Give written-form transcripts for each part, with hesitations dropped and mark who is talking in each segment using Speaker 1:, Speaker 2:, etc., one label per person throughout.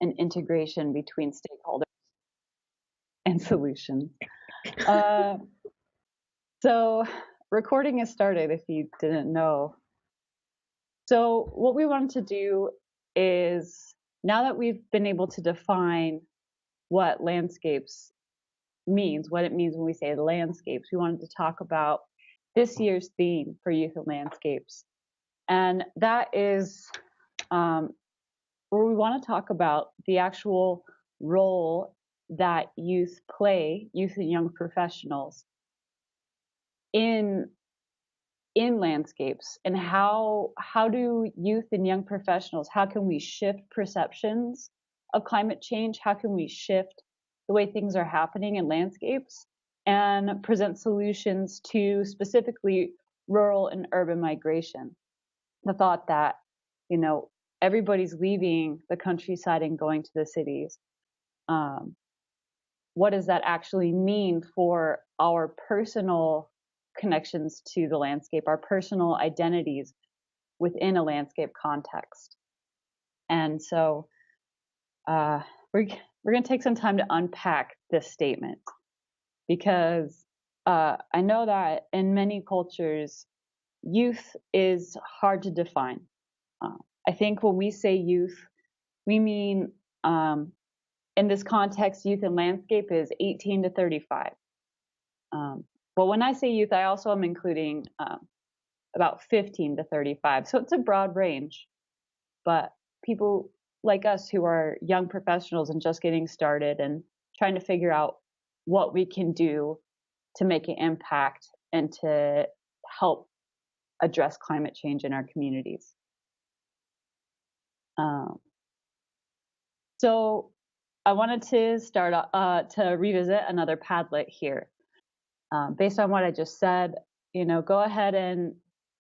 Speaker 1: and integration between stakeholders and solutions. So recording is started if you didn't know. So what we wanted to do is, now that we've been able to define what landscapes means, what it means when we say landscapes, we wanted to talk about this year's theme for youth and landscapes. And that is where we want to talk about the actual role that youth play, youth and young professionals, in landscapes, and how do youth and young professionals, how can we shift perceptions of climate change, how can we shift the way things are happening in landscapes and present solutions to specifically rural and urban migration. The thought that, you know, everybody's leaving the countryside and going to the cities. What does that actually mean for our personal connections to the landscape, our personal identities within a landscape context? And so we're going to take some time to unpack this statement, because I know that in many cultures, youth is hard to define. I think when we say youth, we mean, in this context, youth and landscape is 18 to 35. But when I say youth, I also am including about 15 to 35. So it's a broad range. But people like us who are young professionals and just getting started and trying to figure out what we can do to make an impact and to help address climate change in our communities. So I wanted to start to revisit another Padlet here. Based on what I just said, you know, go ahead and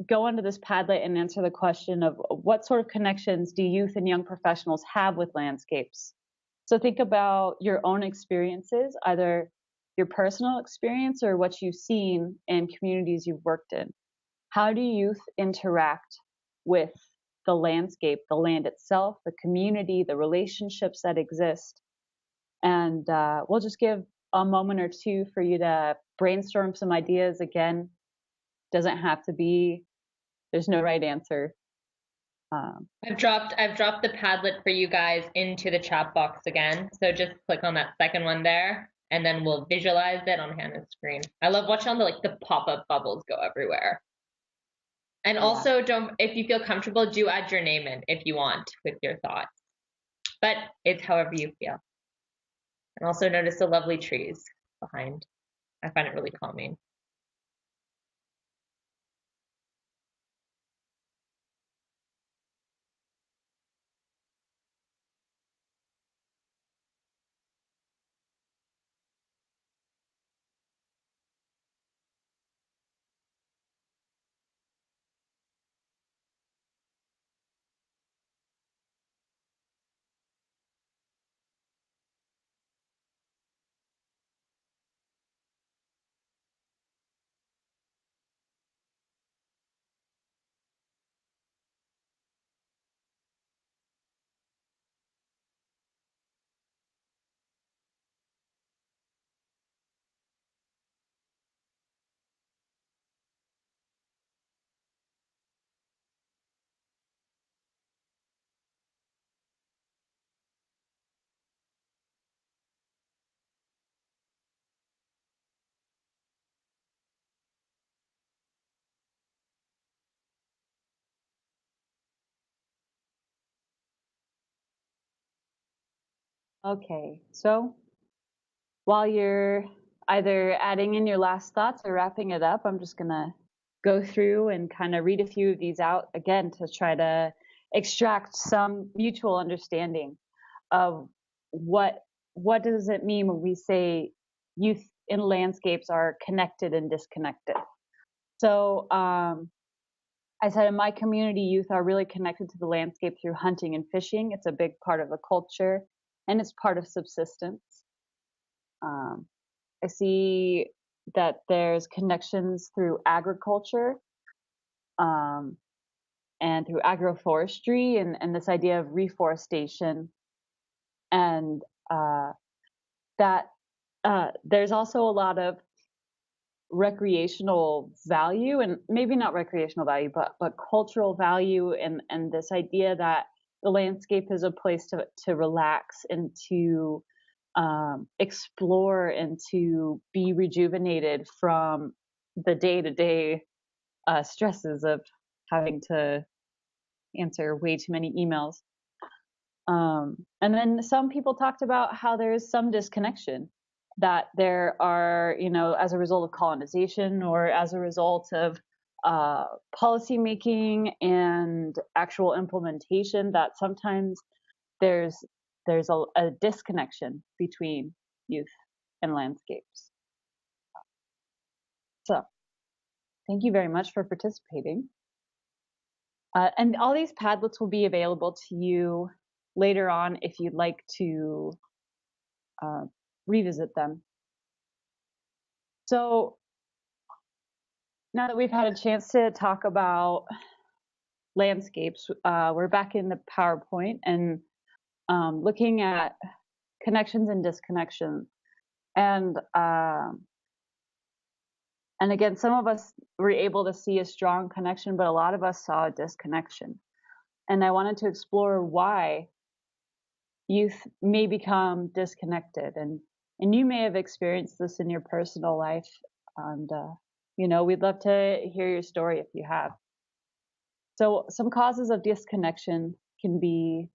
Speaker 1: go into this Padlet and answer the question of what sort of connections do youth and young professionals have with landscapes? So think about your own experiences, either your personal experience or what you've seen in communities you've worked in. How do youth interact with the landscape, the land itself, the community, the relationships that exist? And we'll just give a moment or two for you to brainstorm some ideas. Again, doesn't have to be, there's no right answer.
Speaker 2: I've dropped the Padlet for you guys into the chat box again. So just click on that second one there, and then we'll visualize it on Hannah's screen. I love watching the pop-up bubbles go everywhere. And also, don't, if you feel comfortable, do add your name in if you want with your thoughts. But it's however you feel. And also notice the lovely trees behind. I find it really calming.
Speaker 1: Okay, so while you're either adding in your last thoughts or wrapping it up, I'm just gonna go through and kind of read a few of these out again to try to extract some mutual understanding of what does it mean when we say youth in landscapes are connected and disconnected. So I said in my community, youth are really connected to the landscape through hunting and fishing. It's a big part of the culture, and it's part of subsistence. I see that there's connections through agriculture, and through agroforestry, and this idea of reforestation and that there's also a lot of recreational value, and maybe not recreational value, but cultural value, and this idea that the landscape is a place to relax and to explore and to be rejuvenated from the day-to-day stresses of having to answer way too many emails. And then some people talked about how there's some disconnection, that there are, as a result of colonization or as a result of policy making and actual implementation, that sometimes there's a disconnection between youth and landscapes. So thank you very much for participating. And all these Padlets will be available to you later on if you'd like to revisit them. So now that we've had a chance to talk about landscapes, we're back in the PowerPoint and looking at connections and disconnections. And again, some of us were able to see a strong connection, but a lot of us saw a disconnection. And I wanted to explore why youth may become disconnected. And you may have experienced this in your personal life. And, we'd love to hear your story if you have. So some causes of disconnection can be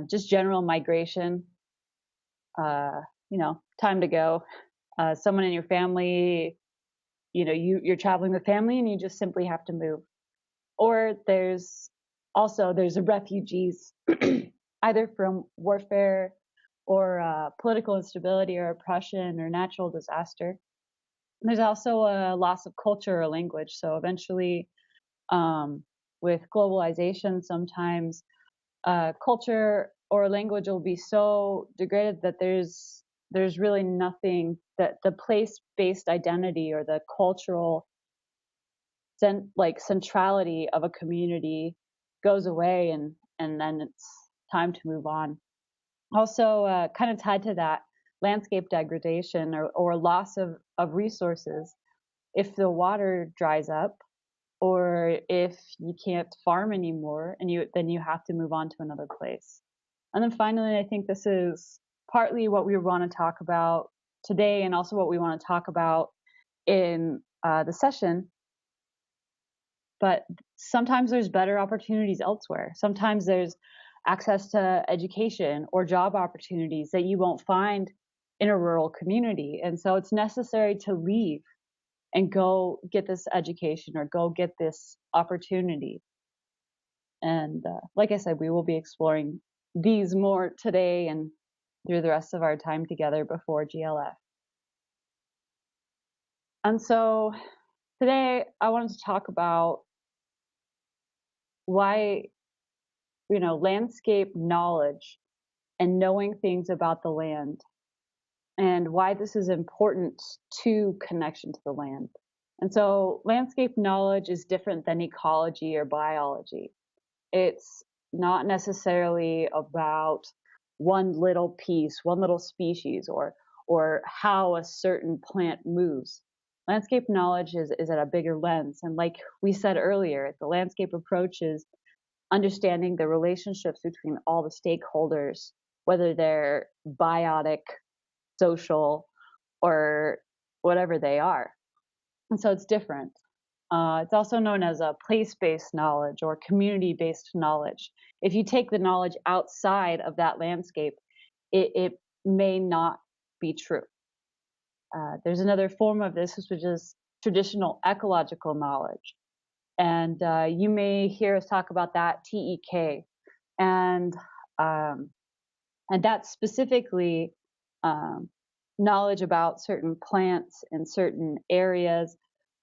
Speaker 1: just general migration, time to go. Someone in your family, you're traveling with family and you just simply have to move. Or there's refugees, either from warfare or political instability or oppression or natural disaster. There's also a loss of culture or language. So eventually, with globalization, sometimes culture or language will be so degraded that there's really nothing, that the place-based identity or the cultural centrality of a community goes away, and then it's time to move on. Also, kind of tied to that, landscape degradation or loss of resources. If the water dries up, or if you can't farm anymore, and then you have to move on to another place. And then finally, I think this is partly what we want to talk about today, and also what we want to talk about in the session. But sometimes there's better opportunities elsewhere. Sometimes there's access to education or job opportunities that you won't find in a rural community. And so it's necessary to leave and go get this education or go get this opportunity. And like I said, we will be exploring these more today and through the rest of our time together before GLF. And so today I wanted to talk about why, landscape knowledge and knowing things about the land, and why this is important to connection to the land. And so landscape knowledge is different than ecology or biology. It's not necessarily about one little piece, one little species, or how a certain plant moves. Landscape knowledge is at a bigger lens. And like we said earlier, the landscape approach is understanding the relationships between all the stakeholders, whether they're biotic, social, or whatever they are. And so it's different. It's also known as a place-based knowledge or community-based knowledge. If you take the knowledge outside of that landscape, it may not be true. There's another form of this, which is traditional ecological knowledge. And you may hear us talk about that, TEK. And that's specifically knowledge about certain plants in certain areas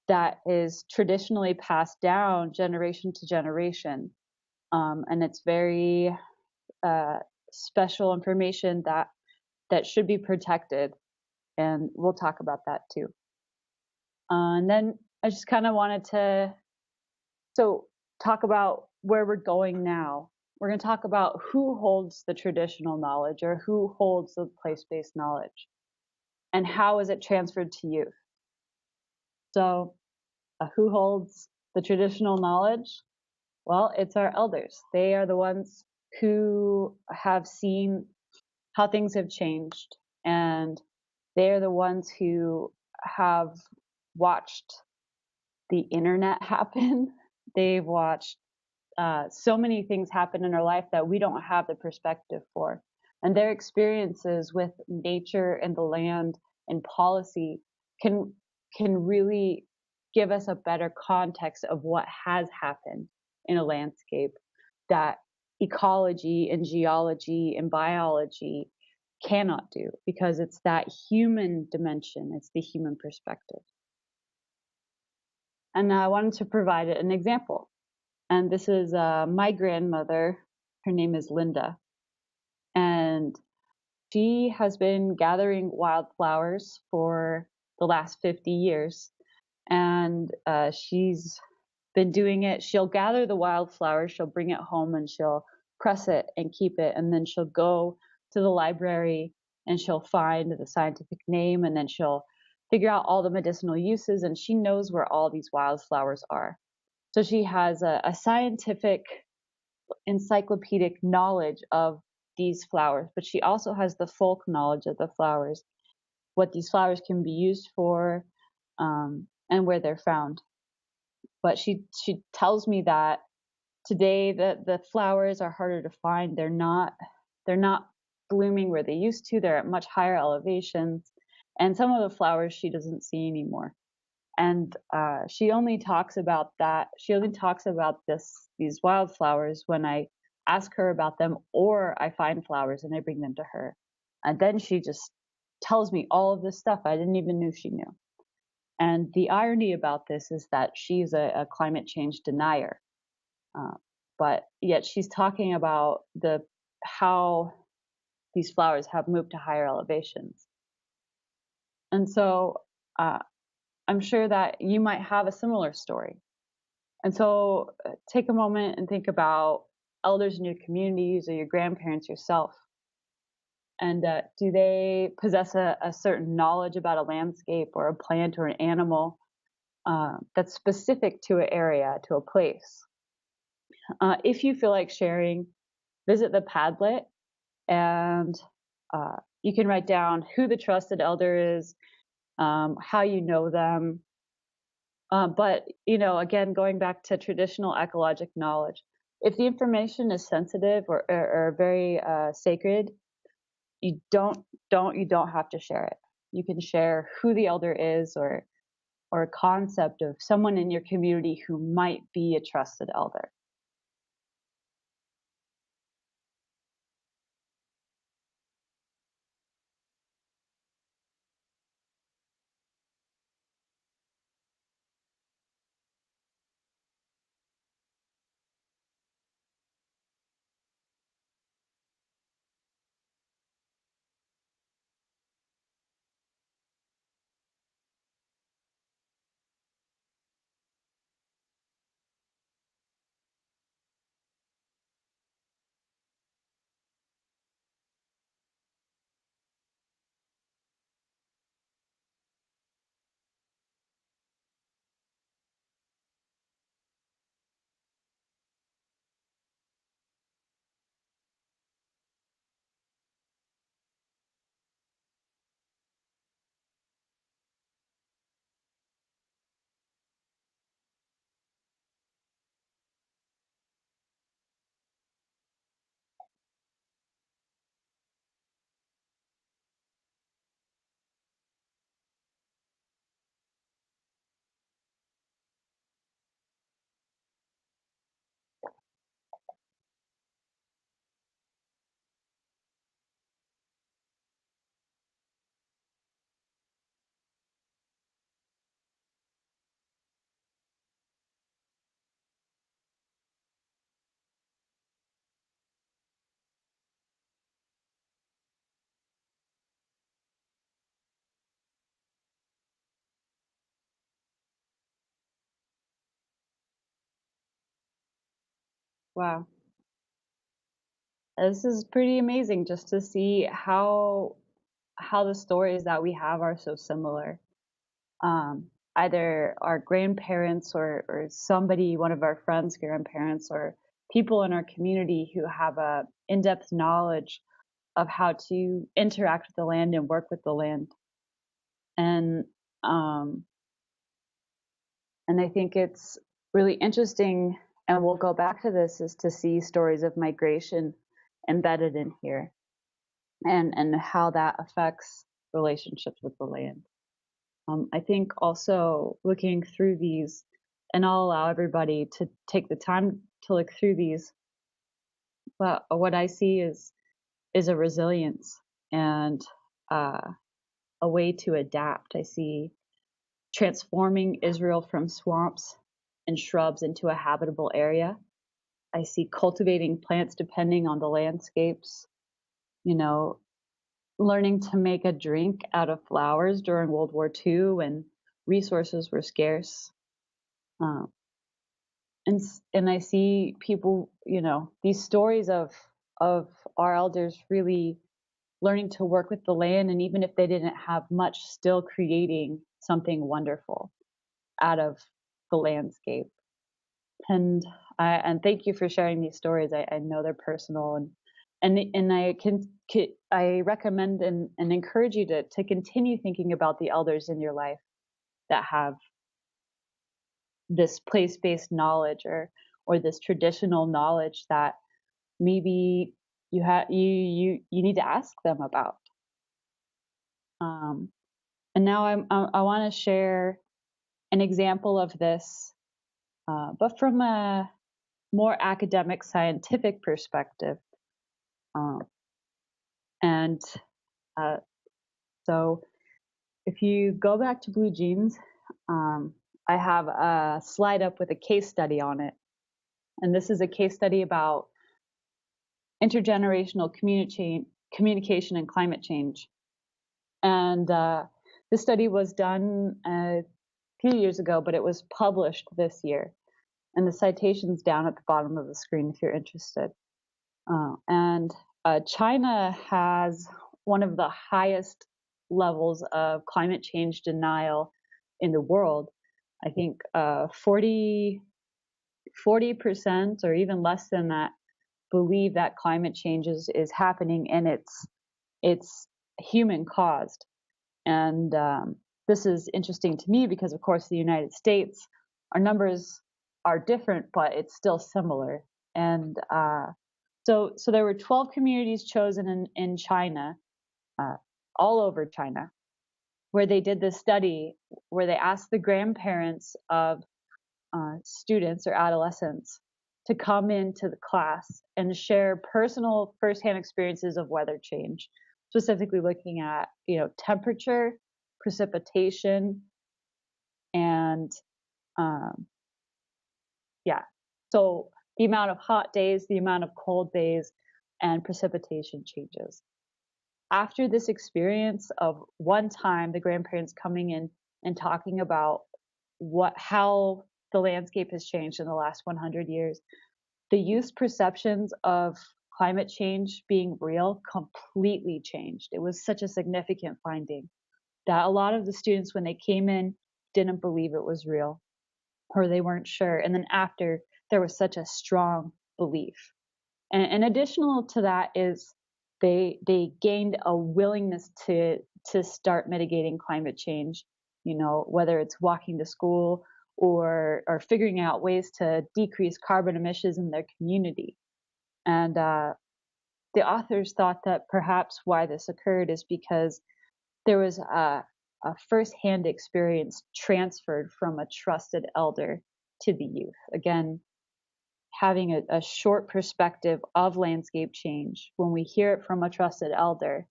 Speaker 1: that is traditionally passed down generation to generation. And it's very special information that should be protected. And we'll talk about that too. And then I just kind of wanted to talk about where we're going now we're going to talk about who holds the traditional knowledge or who holds the place-based knowledge and how is it transferred to youth. So who holds the traditional knowledge? Well, it's our elders. They are the ones who have seen how things have changed, and they are the ones who have watched the internet happen. They've watched so many things happen in our life that we don't have the perspective for. And their experiences with nature and the land and policy can really give us a better context of what has happened in a landscape that ecology and geology and biology cannot do, because it's that human dimension, it's the human perspective. And I wanted to provide an example. And this is my grandmother. Her name is Linda. And she has been gathering wildflowers for the last 50 years. And she's been doing it. She'll gather the wildflowers, she'll bring it home, and she'll press it and keep it. And then she'll go to the library and she'll find the scientific name, and then she'll figure out all the medicinal uses. And she knows where all these wildflowers are. So she has a scientific, encyclopedic knowledge of these flowers, but she also has the folk knowledge of the flowers, what these flowers can be used for, and where they're found. But she tells me that today the flowers are harder to find. They're not blooming where they used to. They're at much higher elevations, and some of the flowers she doesn't see anymore. And she only talks about that. She only talks about these wildflowers when I ask her about them, or I find flowers and I bring them to her. And then she just tells me all of this stuff I didn't even know she knew. And the irony about this is that she's a climate change denier, but yet she's talking about how these flowers have moved to higher elevations. And so I'm sure that you might have a similar story. And so take a moment and think about elders in your communities or your grandparents yourself. And do they possess a certain knowledge about a landscape or a plant or an animal that's specific to an area, to a place? If you feel like sharing, visit the Padlet, and you can write down who the trusted elder is, how you know them. But, again, going back to traditional ecologic knowledge, if the information is sensitive or very sacred, you don't have to share it. You can share who the elder is, or a concept of someone in your community who might be a trusted elder. Wow. This is pretty amazing just to see how the stories that we have are so similar. Either our grandparents or somebody, one of our friends' grandparents, or people in our community who have a in-depth knowledge of how to interact with the land and work with the land. And um, and I think it's really interesting, and we'll go back to this, is to see stories of migration embedded in here, and how that affects relationships with the land. I think also looking through these, and I'll allow everybody to take the time to look through these, but what I see is a resilience and a way to adapt. I see transforming Israel from swamps and shrubs into a habitable area. I see cultivating plants depending on the landscapes, you know, learning to make a drink out of flowers during World War II when resources were scarce. Um, and I see people, these stories of our elders really learning to work with the land, and even if they didn't have much, still creating something wonderful out of the landscape. And thank you for sharing these stories. I know they're personal, and I recommend and encourage you to continue thinking about the elders in your life that have this place-based knowledge or this traditional knowledge that maybe you need to ask them about. And now I want to share an example of this, but from a more academic, scientific perspective. Um, and so if you go back to Blue Jeans, I have a slide up with a case study on it. And this is a case study about intergenerational communication and climate change. And this study was done a few years ago, but it was published this year. And the citation's down at the bottom of the screen if you're interested. And China has one of the highest levels of climate change denial in the world. I think 40% or even less than that believe that climate change is happening, and it's human caused. And this is interesting to me because, of course, the United States, our numbers are different, but it's still similar. And so there were 12 communities chosen in China, all over China, where they did this study where they asked the grandparents of students or adolescents to come into the class and share personal firsthand experiences of weather change, specifically looking at, temperature, precipitation, and so the amount of hot days, the amount of cold days, and precipitation changes. After this experience of one time, the grandparents coming in and talking about how the landscape has changed in the last 100 years, the youth's perceptions of climate change being real completely changed. It was such a significant finding that a lot of the students, when they came in, didn't believe it was real, or they weren't sure. And then after, there was such a strong belief. And additional to that is they gained a willingness to start mitigating climate change, whether it's walking to school or figuring out ways to decrease carbon emissions in their community. And the authors thought that perhaps why this occurred is because there was a firsthand experience transferred from a trusted elder to the youth. Again, having a short perspective of landscape change, when we hear it from a trusted elder,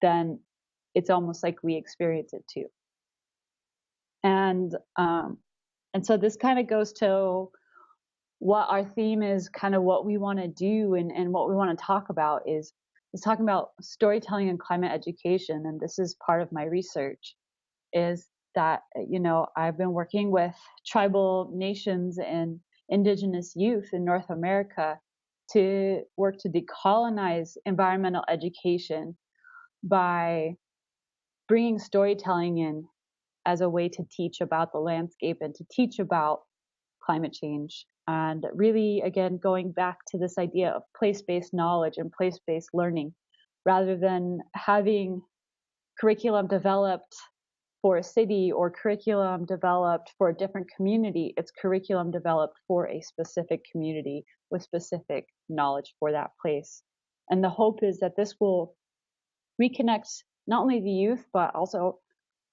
Speaker 1: then it's almost like we experience it too. And so this kind of goes to what our theme is, kind of what we want to do and what we want to talk about is talking about storytelling and climate education. And this is part of my research, is that, I've been working with tribal nations and indigenous youth in North America to work to decolonize environmental education by bringing storytelling in as a way to teach about the landscape and to teach about climate change. And really, again, going back to this idea of place-based knowledge and place-based learning, rather than having curriculum developed for a city or curriculum developed for a different community. It's curriculum developed for a specific community with specific knowledge for that place. And the hope is that this will reconnect not only the youth, but also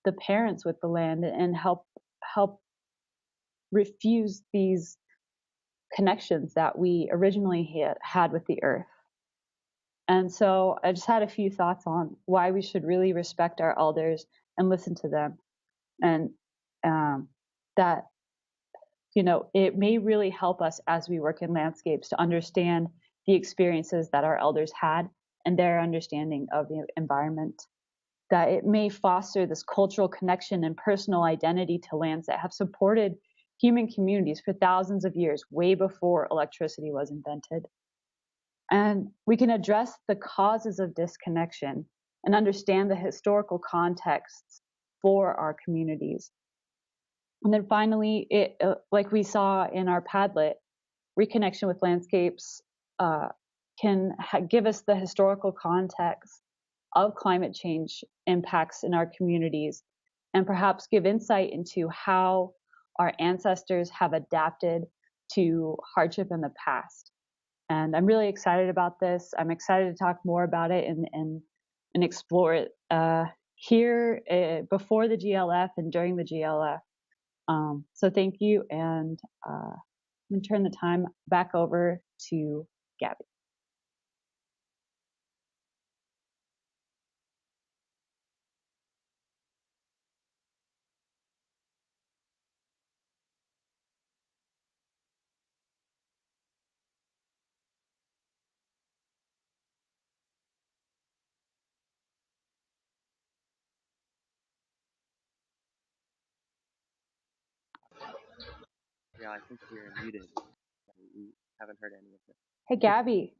Speaker 1: the parents with the land and help refuse these connections that we originally had with the earth. And so I just had a few thoughts on why we should really respect our elders and listen to them. And that, it may really help us as we work in landscapes to understand the experiences that our elders had and their understanding of the environment. That it may foster this cultural connection and personal identity to lands that have supported human communities for thousands of years, way before electricity was invented. And we can address the causes of disconnection and understand the historical contexts for our communities. And then finally, like we saw in our Padlet, reconnection with landscapes can give us the historical context of climate change impacts in our communities and perhaps give insight into how our ancestors have adapted to hardship in the past. And I'm really excited about this. I'm excited to talk more about it and explore it here before the GLF and during the GLF. So thank you, and I'm going to turn the time back over to Gabby.
Speaker 3: Yeah, I think you're muted. We haven't heard any of it.
Speaker 1: Hey, Gabby.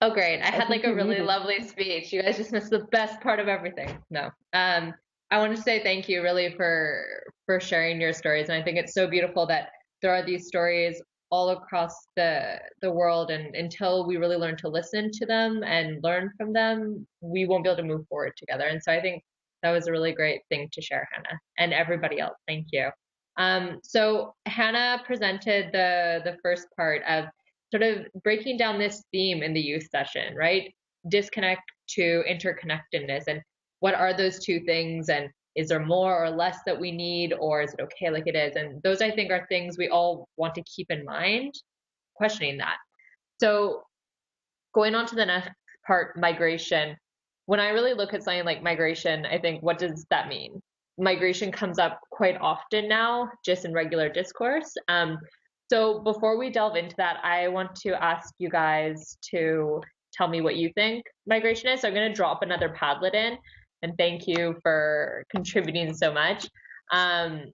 Speaker 2: Oh, great. I had like a really
Speaker 1: muted.
Speaker 2: lovely speech. You guys just missed the best part of everything. No. I want to say thank you really for sharing your stories. And I think it's so beautiful that there are these stories all across the world, and until we really learn to listen to them and learn from them, we won't be able to move forward together. And so I think that was a really great thing to share, Hannah, and everybody else. Thank you. So Hannah presented the first part of sort of breaking down this theme in the youth session, right? Disconnect to interconnectedness, and what are those two things, and is there more or less that we need, or is it okay like it is? And those, I think, are things we all want to keep in mind, questioning that. So going on to the next part, migration. When I really look at something like migration, I think, what does that mean? Migration comes up quite often now, just in regular discourse. So before we delve into that, I want to ask you guys to tell me what you think migration is. So I'm going to drop another Padlet in, and thank you for contributing so much. And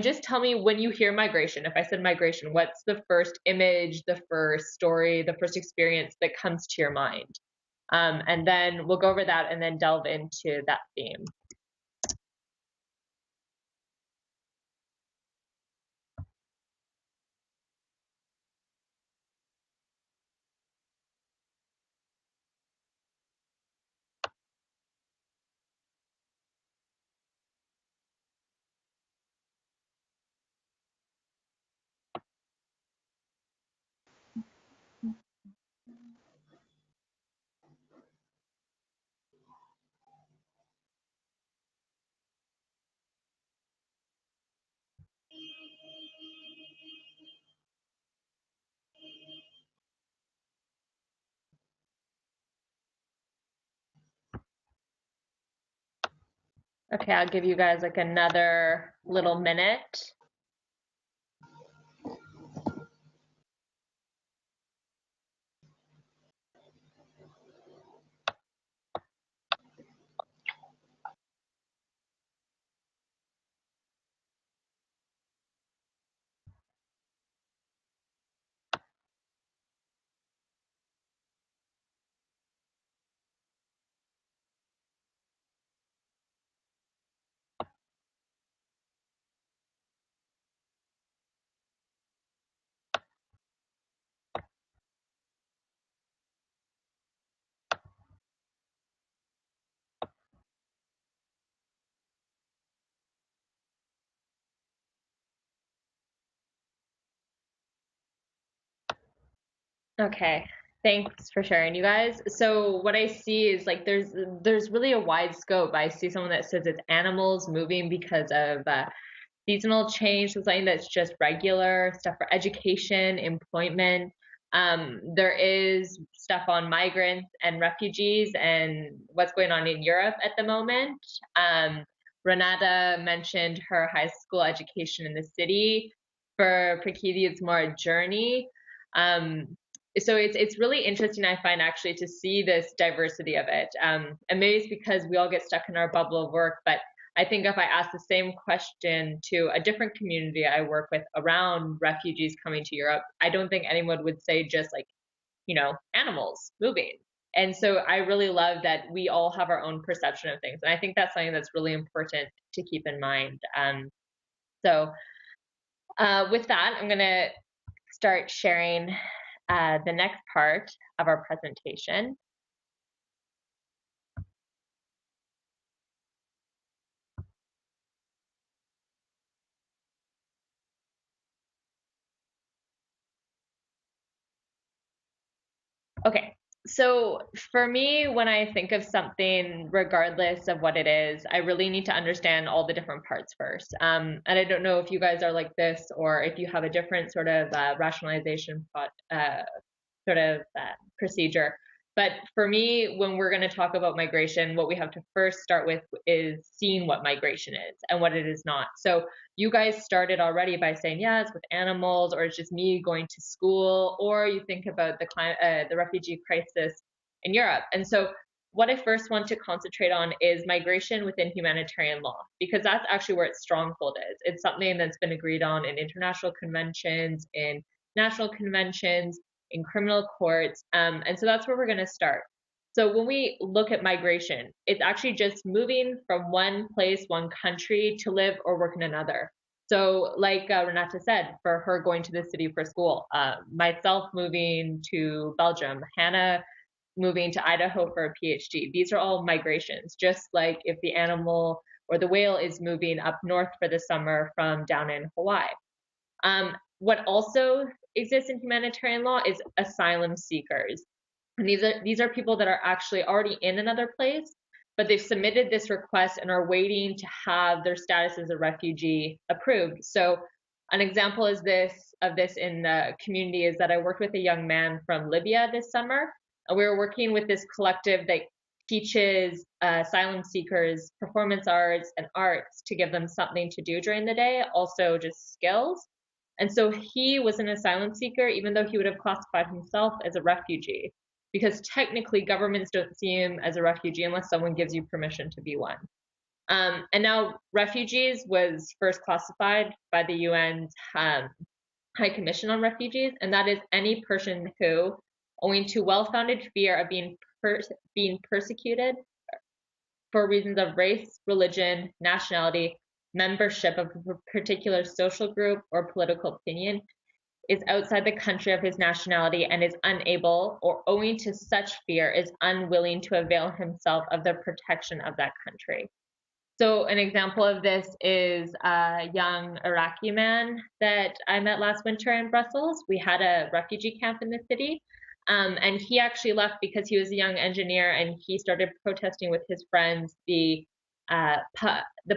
Speaker 2: just tell me, when you hear migration, if I said migration, what's the first image, the first story, the first experience that comes to your mind? And then we'll go over that and then delve into that theme. Okay, I'll give you guys like another little minute. Okay, thanks for sharing, you guys. So what I see is like there's really a wide scope. I see someone that says it's animals moving because of seasonal change, so something that's just regular stuff for education, employment. There is stuff on migrants and refugees and what's going on in Europe at the moment. Renata mentioned her high school education in the city. For Prakiti, it's more a journey. So it's really interesting, I find, actually, to see this diversity of it. And maybe it's because we all get stuck in our bubble of work, but I think if I ask the same question to a different community I work with around refugees coming to Europe, I don't think anyone would say just like, animals moving. And so I really love that we all have our own perception of things. And I think that's something that's really important to keep in mind. So with that, I'm going to start sharing the next part of our presentation. Okay, so for me, when I think of something, regardless of what it is, I really need to understand all the different parts first. And I don't know if you guys are like this or if you have a different sort of rationalization procedure. But for me, when we're going to talk about migration, what we have to first start with is seeing what migration is and what it is not. So you guys started already by saying, yeah, it's with animals, or it's just me going to school, or you think about the refugee crisis in Europe. And so what I first want to concentrate on is migration within humanitarian law, because that's actually where its stronghold is. It's something that's been agreed on in international conventions, in national conventions, in criminal courts. And so that's where we're going to start. So when we look at migration, it's actually just moving from one place, one country to live or work in another. So like Renata said, for her going to the city for school, myself moving to Belgium, Hannah moving to Idaho for a PhD. These are all migrations, just like if the animal or the whale is moving up north for the summer from down in Hawaii. What also exists in humanitarian law is asylum seekers. And these are people that are actually already in another place, but they've submitted this request and are waiting to have their status as a refugee approved. So an example of this in the community is that I worked with a young man from Libya this summer, and we were working with this collective that teaches asylum seekers performance arts and arts to give them something to do during the day, also just skills. And so he was an asylum seeker, even though he would have classified himself as a refugee, because technically governments don't see him as a refugee unless someone gives you permission to be one. And now refugees was first classified by the UN's High Commission on Refugees, and that is any person who, owing to well-founded fear of being persecuted for reasons of race, religion, nationality, membership of a particular social group, or political opinion, is outside the country of his nationality and is unable, or owing to such fear, is unwilling to avail himself of the protection of that country. So an example of this is a young Iraqi man that I met last winter in Brussels. We had a refugee camp in the city, and he actually left because he was a young engineer and he started protesting with his friends the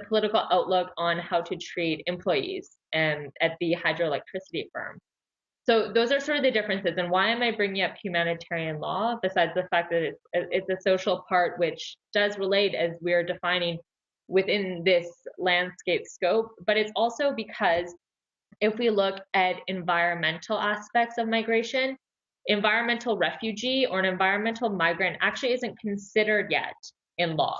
Speaker 2: political outlook on how to treat employees at the hydroelectricity firm. So those are sort of the differences. And why am I bringing up humanitarian law, besides the fact that it's a social part which does relate as we're defining within this landscape scope, but it's also because if we look at environmental aspects of migration, environmental refugee or an environmental migrant actually isn't considered yet in law.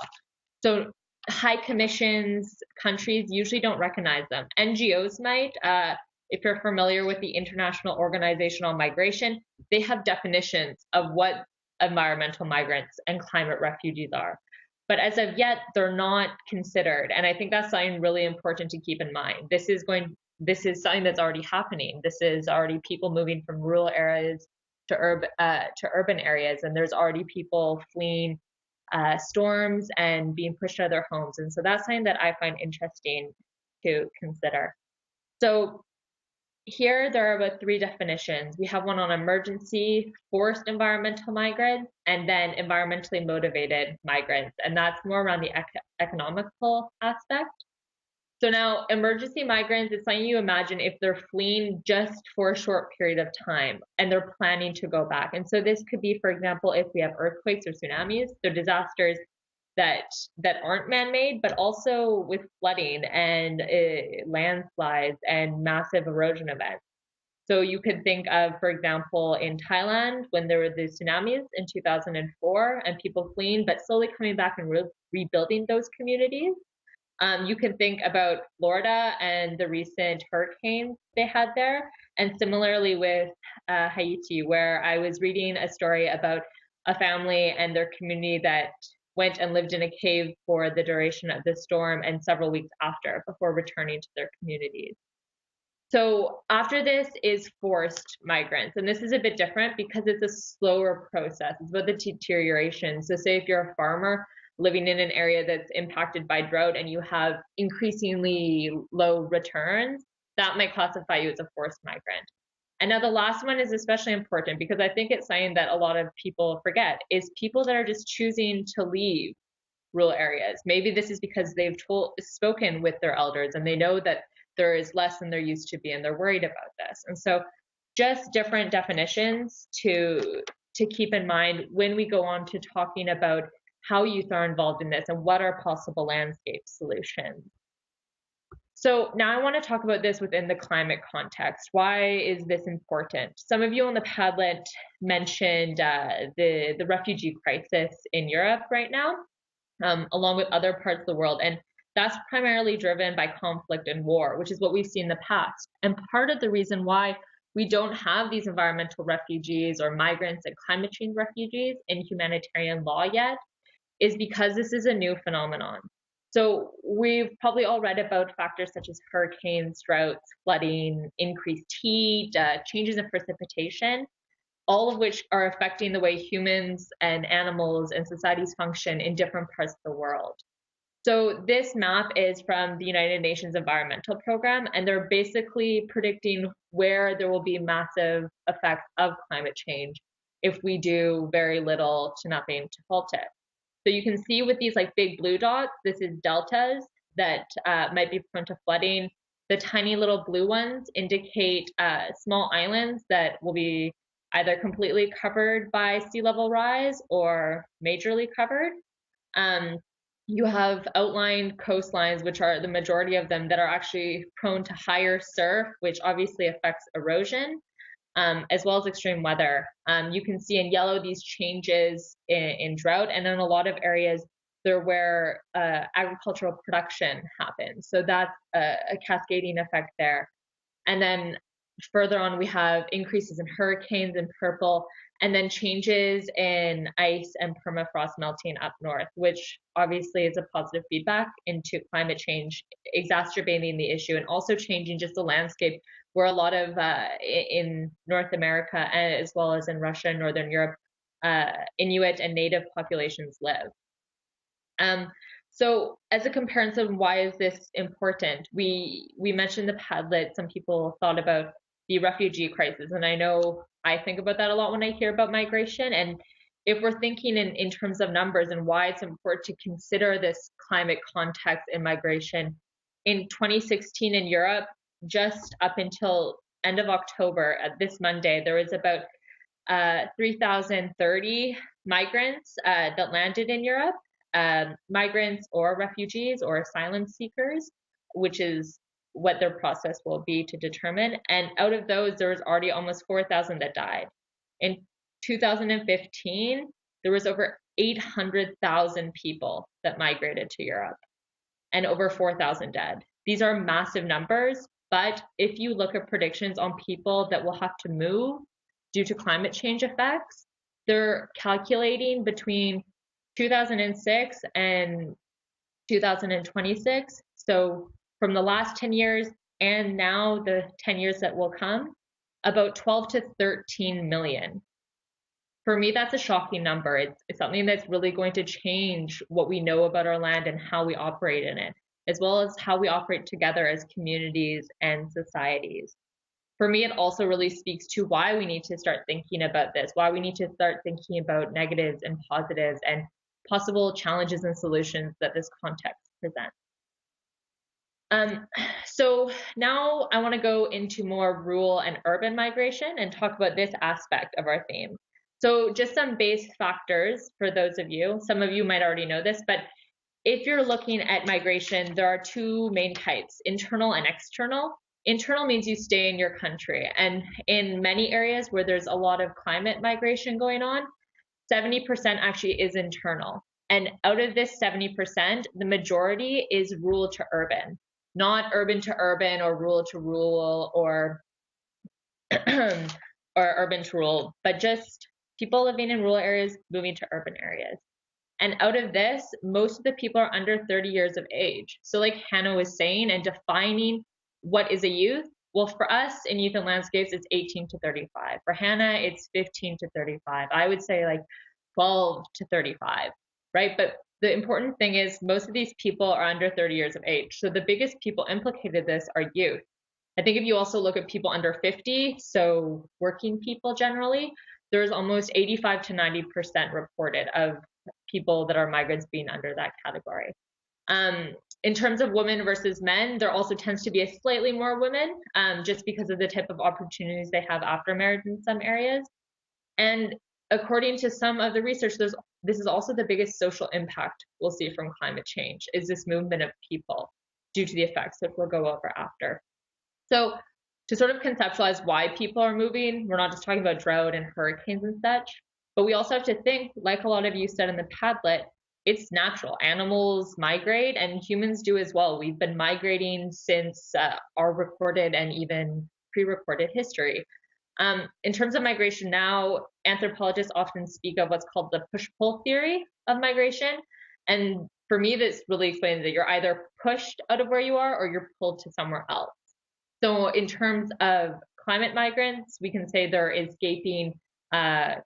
Speaker 2: So high commissions, countries usually don't recognize them. NGOs might. If you're familiar with the International Organization on Migration, they have definitions of what environmental migrants and climate refugees are. But as of yet, they're not considered. And I think that's something really important to keep in mind. This is something that's already happening. This is already people moving from rural areas to urban areas, and there's already people fleeing storms and being pushed out of their homes. And so that's something that I find interesting to consider. So here there are about 3 definitions. We have one on emergency, forced environmental migrants, and then environmentally motivated migrants. And that's more around the economical aspect. So now emergency migrants is something you imagine if they're fleeing just for a short period of time and they're planning to go back. And so this could be, for example, if we have earthquakes or tsunamis, they're disasters that aren't man-made, but also with flooding and landslides and massive erosion events. So you could think of, for example, in Thailand, when there were the tsunamis in 2004 and people fleeing, but slowly coming back and rebuilding those communities. You can think about Florida and the recent hurricanes they had there. And similarly with Haiti, where I was reading a story about a family and their community that went and lived in a cave for the duration of the storm and several weeks after before returning to their communities. So after this is forced migrants, and this is a bit different because it's a slower process. It's about the deterioration. So say if you're a farmer living in an area that's impacted by drought and you have increasingly low returns, that might classify you as a forced migrant. And now the last one is especially important because I think it's something that a lot of people forget, is people that are just choosing to leave rural areas. Maybe this is because they've spoken with their elders and they know that there is less than there used to be and they're worried about this. And so just different definitions to keep in mind when we go on to talking about how youth are involved in this and what are possible landscape solutions. So now I want to talk about this within the climate context. Why is this important? Some of you on the Padlet mentioned the refugee crisis in Europe right now, along with other parts of the world. And that's primarily driven by conflict and war, which is what we've seen in the past. And part of the reason why we don't have these environmental refugees or migrants and climate change refugees in humanitarian law yet is because this is a new phenomenon. So we've probably all read about factors such as hurricanes, droughts, flooding, increased heat, changes in precipitation, all of which are affecting the way humans and animals and societies function in different parts of the world. So this map is from the United Nations Environmental Program, and they're basically predicting where there will be massive effects of climate change if we do very little to nothing to halt it. So you can see with these like big blue dots, this is deltas that might be prone to flooding. The tiny little blue ones indicate small islands that will be either completely covered by sea level rise or majorly covered. You have outlined coastlines, which are the majority of them that are actually prone to higher surf, which obviously affects erosion. As well as extreme weather. You can see in yellow these changes in drought, and in a lot of areas they're where agricultural production happens. So that's a cascading effect there. And then further on we have increases in hurricanes in purple, and then changes in ice and permafrost melting up north, which obviously is a positive feedback into climate change, exacerbating the issue and also changing just the landscape where a lot of in North America as well as in Russia and Northern Europe, Inuit and native populations live. So as a comparison, why is this important? We mentioned the Padlet. Some people thought about the refugee crisis, and I know I think about that a lot when I hear about migration. And if we're thinking in terms of numbers and why it's important to consider this climate context in migration, in 2016 in Europe, just up until end of October, this Monday, there was about 3,030 migrants that landed in Europe, migrants or refugees or asylum seekers, which is what their process will be to determine. And out of those, there was already almost 4,000 that died. In 2015, there was over 800,000 people that migrated to Europe and over 4,000 dead. These are massive numbers, but if you look at predictions on people that will have to move due to climate change effects, they're calculating between 2006 and 2026. So from the last 10 years and now the 10 years that will come, about 12 to 13 million. For me, that's a shocking number. It's something that's really going to change what we know about our land and how we operate in it, as well as how we operate together as communities and societies. for me, it also really speaks to why we need to start thinking about this, why we need to start thinking about negatives and positives and possible challenges and solutions that this context presents. So now I want to go into more rural and urban migration and talk about this aspect of our theme. So just some base factors for those of you, some of you might already know this, but if you're looking at migration, there are two main types, internal and external. Internal means you stay in your country. And in many areas where there's a lot of climate migration going on, 70% actually is internal. And out of this 70%, the majority is rural to urban, not urban to urban or rural to rural or or urban to rural, but just people living in rural areas moving to urban areas. And out of this, most of the people are under 30 years of age. So like Hannah was saying, and defining what is a youth, well, for us in youth and landscapes, it's 18 to 35. For Hannah, it's 15 to 35. I would say like 12 to 35, right? But the important thing is most of these people are under 30 years of age. So the biggest people implicated this are youth. I think if you also look at people under 50, so working people generally, there's almost 85 to 90% reported of people that are migrants being under that category. In terms of women versus men, there also tends to be a slightly more women, just because of the type of opportunities they have after marriage in some areas. And according to some of the research, this is also the biggest social impact we'll see from climate change, is this movement of people due to the effects that we'll go over after. So to sort of conceptualize why people are moving, we're not just talking about drought and hurricanes and such, but we also have to think, like a lot of you said in the Padlet, it's natural. Animals migrate and humans do as well. We've been migrating since our recorded and even pre-recorded history. In terms of migration now, anthropologists often speak of what's called the push-pull theory of migration. And for me, this really explains that you're either pushed out of where you are or you're pulled to somewhere else. So in terms of climate migrants, we can say they're escaping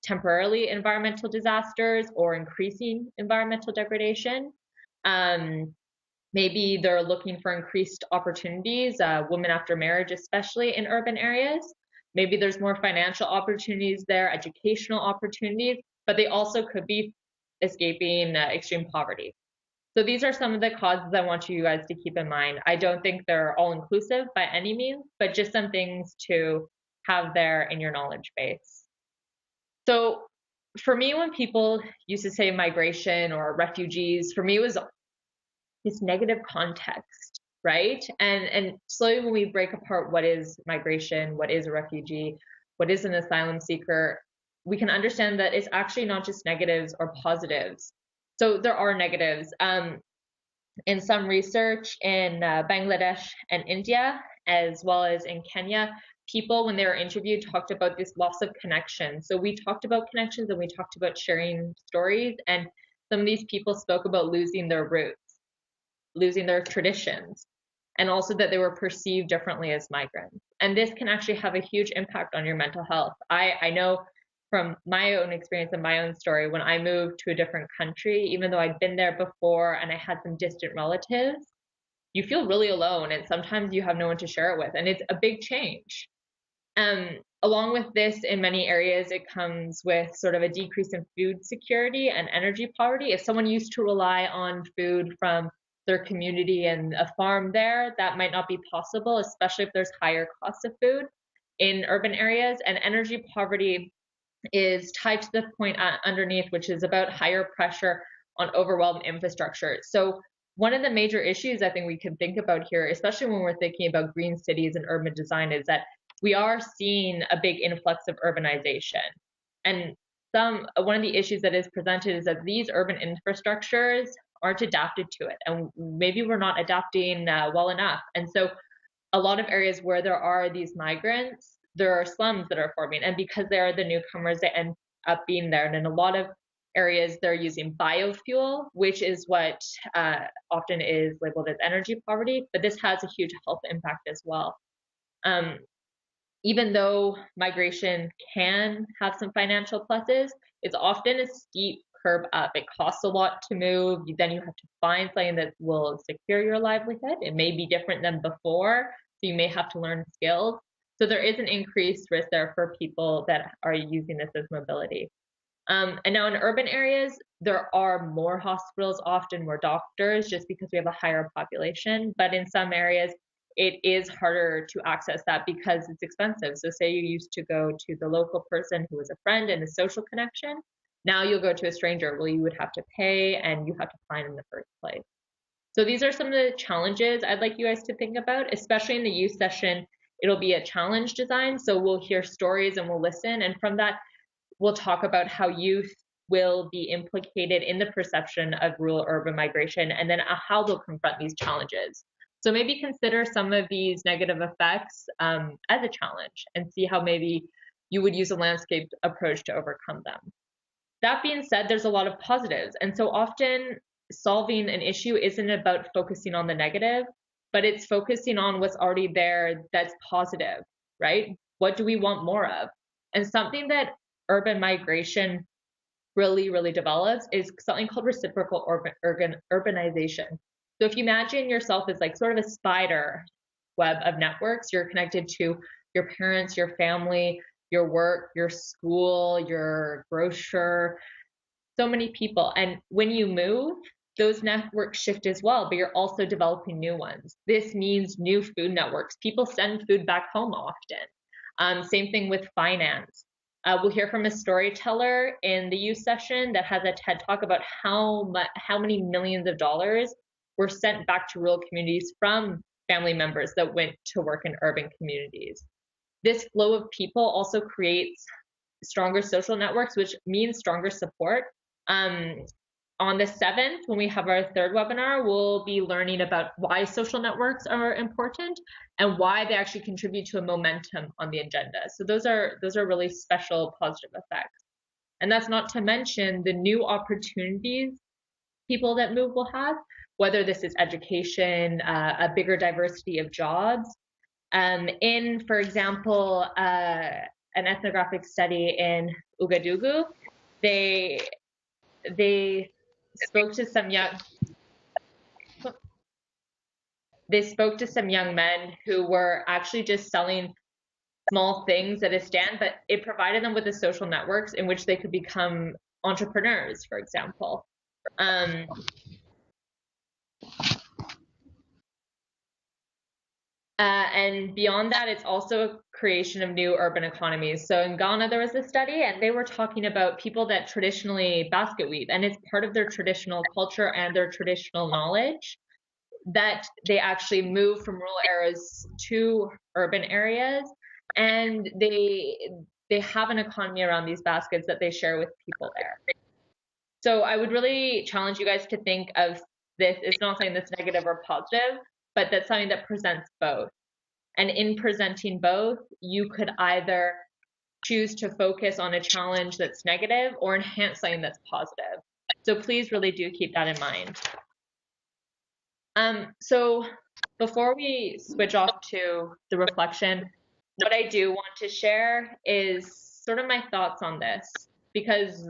Speaker 2: temporarily environmental disasters or increasing environmental degradation. Maybe they're looking for increased opportunities, women after marriage, especially in urban areas. Maybe there's more financial opportunities there, educational opportunities, but they also could be escaping extreme poverty. So these are some of the causes I want you guys to keep in mind. I don't think they're all inclusive by any means, but just some things to have there in your knowledge base. So for me, when people used to say migration or refugees, for me, it was this negative context, right? And slowly when we break apart what is migration, what is a refugee, what is an asylum seeker, we can understand that it's actually not just negatives or positives. So there are negatives. In some research in Bangladesh and India, as well as in Kenya, people, when they were interviewed, talked about this loss of connection. So we talked about connections and we talked about sharing stories, and some of these people spoke about losing their roots, losing their traditions, and also that they were perceived differently as migrants. And this can actually have a huge impact on your mental health. I know from my own experience and my own story, when I moved to a different country, even though I'd been there before and I had some distant relatives, you feel really alone, and sometimes you have no one to share it with, and it's a big change. Along with this, in many areas, it comes with sort of a decrease in food security and energy poverty. If someone used to rely on food from their community and a farm there, that might not be possible, especially if there's higher costs of food in urban areas. And energy poverty is tied to the point underneath, which is about higher pressure on overwhelmed infrastructure. So one of the major issues I think we can think about here, especially when we're thinking about green cities and urban design, is that we are seeing a big influx of urbanization. And one of the issues that is presented is that these urban infrastructures aren't adapted to it, and maybe we're not adapting well enough. And so a lot of areas where there are these migrants, there are slums that are forming, and because they are the newcomers, they end up being there. And in a lot of areas, they're using biofuel, which is what often is labeled as energy poverty, but this has a huge health impact as well. Even though migration can have some financial pluses, it's often a steep curve up. It costs a lot to move. Then you have to find something that will secure your livelihood. It may be different than before, so you may have to learn skills. So there is an increased risk there for people that are using this as mobility. And now in urban areas, there are more hospitals, often more doctors, just because we have a higher population. But in some areas, it is harder to access that because it's expensive. So say you used to go to the local person who was a friend and a social connection. Now you'll go to a stranger. Well, you would have to pay and you have to find in the first place. So these are some of the challenges I'd like you guys to think about, especially in the youth session. It'll be a challenge design. So we'll hear stories and we'll listen. And from that, we'll talk about how youth will be implicated in the perception of rural-urban migration and then how they'll confront these challenges. So maybe consider some of these negative effects as a challenge and see how maybe you would use a landscape approach to overcome them. That being said, there's a lot of positives. And so often solving an issue isn't about focusing on the negative, but it's focusing on what's already there that's positive, right? What do we want more of? And something that urban migration really develops is something called reciprocal urbanization. So if you imagine yourself as like sort of a spider web of networks, you're connected to your parents, your family, your work, your school, your grocer, so many people. And when you move, those networks shift as well, but you're also developing new ones. This means new food networks. People send food back home often. Same thing with finance. We'll hear from a storyteller in the youth session that has a TED talk about how many millions of dollars were sent back to rural communities from family members that went to work in urban communities. This flow of people also creates stronger social networks, which means stronger support. On the 7th, when we have our third webinar, we'll be learning about why social networks are important and why they actually contribute to a momentum on the agenda. So those are really special positive effects. And that's not to mention the new opportunities people that move will have, whether this is education, a bigger diversity of jobs. In, for example, an ethnographic study in Ouagadougou, they spoke to some young men who were actually just selling small things at a stand, but it provided them with the social networks in which they could become entrepreneurs, for example. And beyond that, it's also a creation of new urban economies. So in Ghana, there was a study, and they were talking about people that traditionally basket weave, and it's part of their traditional culture and their traditional knowledge that they actually move from rural areas to urban areas, and they have an economy around these baskets that they share with people there. So I would really challenge you guys to think of this as not something that's negative or positive, but that's something that presents both. And in presenting both, you could either choose to focus on a challenge that's negative or enhance something that's positive. So please really do keep that in mind. So before we switch off to the reflection, what I do want to share is sort of my thoughts on this, because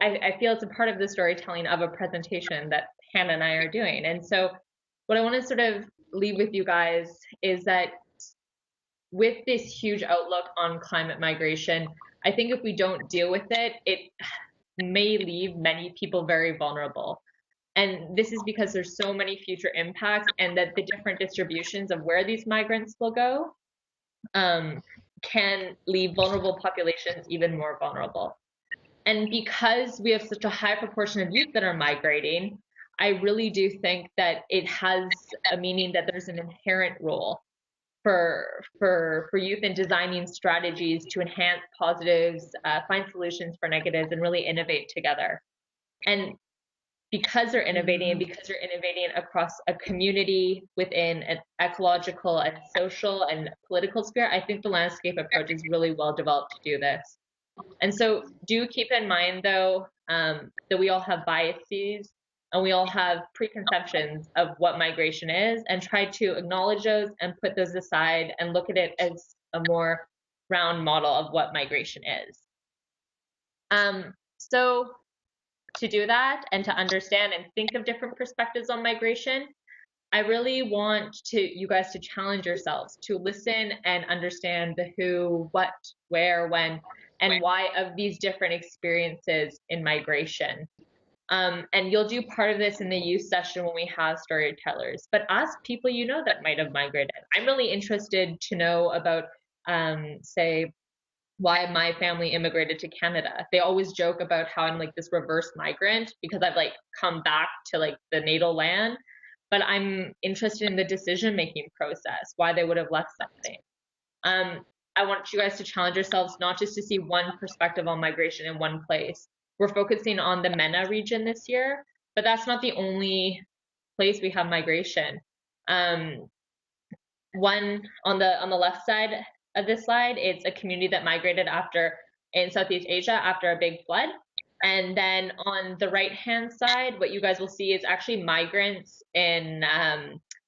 Speaker 2: I feel it's a part of the storytelling of a presentation that Hannah and I are doing. And so what I want to sort of leave with you guys is that with this huge outlook on climate migration, I think if we don't deal with it, it may leave many people very vulnerable. And this is because there's so many future impacts, and that the different distributions of where these migrants will go can leave vulnerable populations even more vulnerable. And because we have such a high proportion of youth that are migrating, I really do think that it has a meaning that there's an inherent role for youth in designing strategies to enhance positives, find solutions for negatives, and really innovate together. And because they're innovating, and because they're innovating across a community within an ecological and social and political sphere, I think the landscape approach is really well developed to do this. And so do keep in mind, though, that we all have biases and we all have preconceptions of what migration is, and try to acknowledge those and put those aside and look at it as a more round model of what migration is. So to do that and to understand and think of different perspectives on migration, I really want you guys to challenge yourselves to listen and understand the who, what, where, when, and why of these different experiences in migration. And you'll do part of this in the youth session when we have storytellers, but ask people you know that might have migrated. I'm really interested to know about, say, why my family immigrated to Canada. They always joke about how I'm like this reverse migrant because I've like come back to like the natal land, but I'm interested in the decision-making process, why they would have left something. I want you guys to challenge yourselves not just to see one perspective on migration in one place. We're focusing on the MENA region this year, but that's not the only place we have migration. One on the left side of this slide, it's a community that migrated in Southeast Asia after a big flood. And then on the right-hand side, what you guys will see is actually migrants in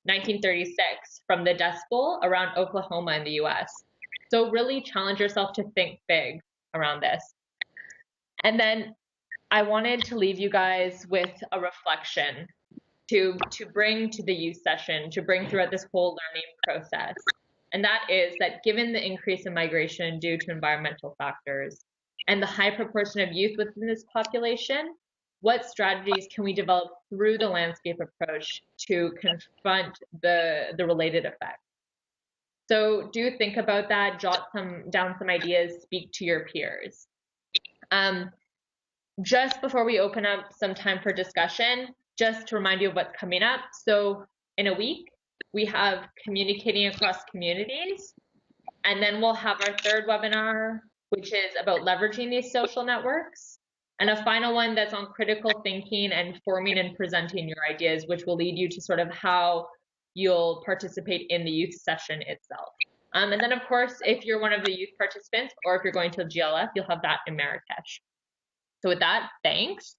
Speaker 2: 1936 from the Dust Bowl around Oklahoma in the US. So really challenge yourself to think big around this. And then I wanted to leave you guys with a reflection to bring to the youth session, to bring throughout this whole learning process. And that is that given the increase in migration due to environmental factors and the high proportion of youth within this population, what strategies can we develop through the landscape approach to confront the related effects? So do think about that, jot down some ideas, speak to your peers. Just before we open up some time for discussion, just to remind you of what's coming up. So in a week, we have communicating across communities, and then we'll have our third webinar, which is about leveraging these social networks, and a final one that's on critical thinking and forming and presenting your ideas, which will lead you to sort of how you'll participate in the youth session itself. And then, of course, if you're one of the youth participants or if you're going to GLF, you'll have that in Marrakesh. So with that, thanks.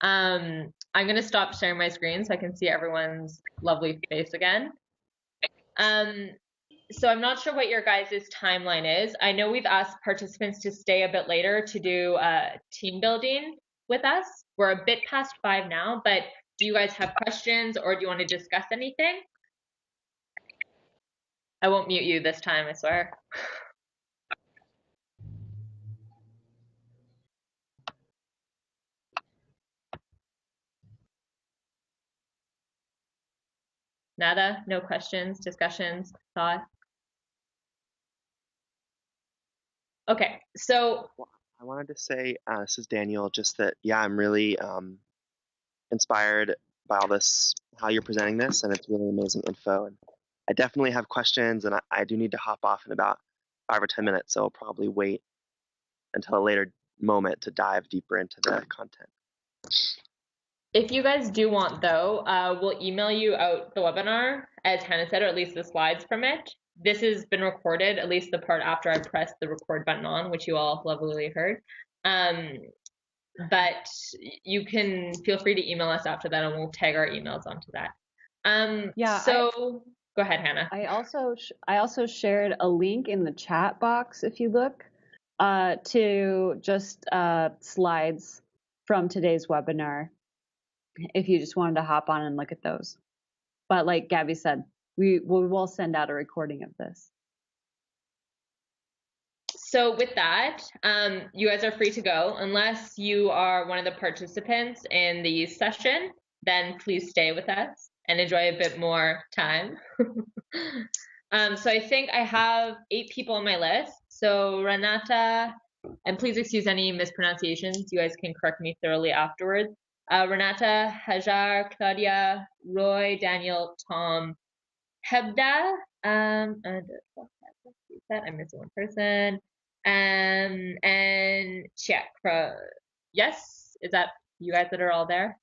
Speaker 2: I'm going to stop sharing my screen so I can see everyone's lovely face again. So I'm not sure what your guys' timeline is. I know we've asked participants to stay a bit later to do team building with us. We're a bit past 5 now, but do you guys have questions or do you want to discuss anything? I won't mute you this time, I swear. Nada? No questions, discussions, thoughts? Okay, so
Speaker 3: I wanted to say, this is Daniel, just that, yeah, I'm really inspired by all this, how you're presenting this, and it's really amazing info. And I definitely have questions, and I do need to hop off in about 5 or 10 minutes, so I'll probably wait until a later moment to dive deeper into the content.
Speaker 2: If you guys do want, though, we'll email you out the webinar, as Hannah said, or at least the slides from it. This has been recorded, at least the part after I pressed the record button on, which you all lovely heard. But you can feel free to email us after that, and we'll tag our emails onto that.
Speaker 1: Yeah.
Speaker 2: So go ahead, Hannah.
Speaker 1: I also shared a link in the chat box, if you look, to just slides from today's webinar, if you just wanted to hop on and look at those. But like Gabby said, we will send out a recording of this.
Speaker 2: So with that, you guys are free to go. Unless you are one of the participants in the session, then please stay with us and enjoy a bit more time. So I think I have 8 people on my list. So Renata, and please excuse any mispronunciations. You guys can correct me thoroughly afterwards. Renata, Hajar, Claudia, Roy, Daniel, Tom, Hebda, I'm missing one person, and Czech. Yes, is that you guys that are all there?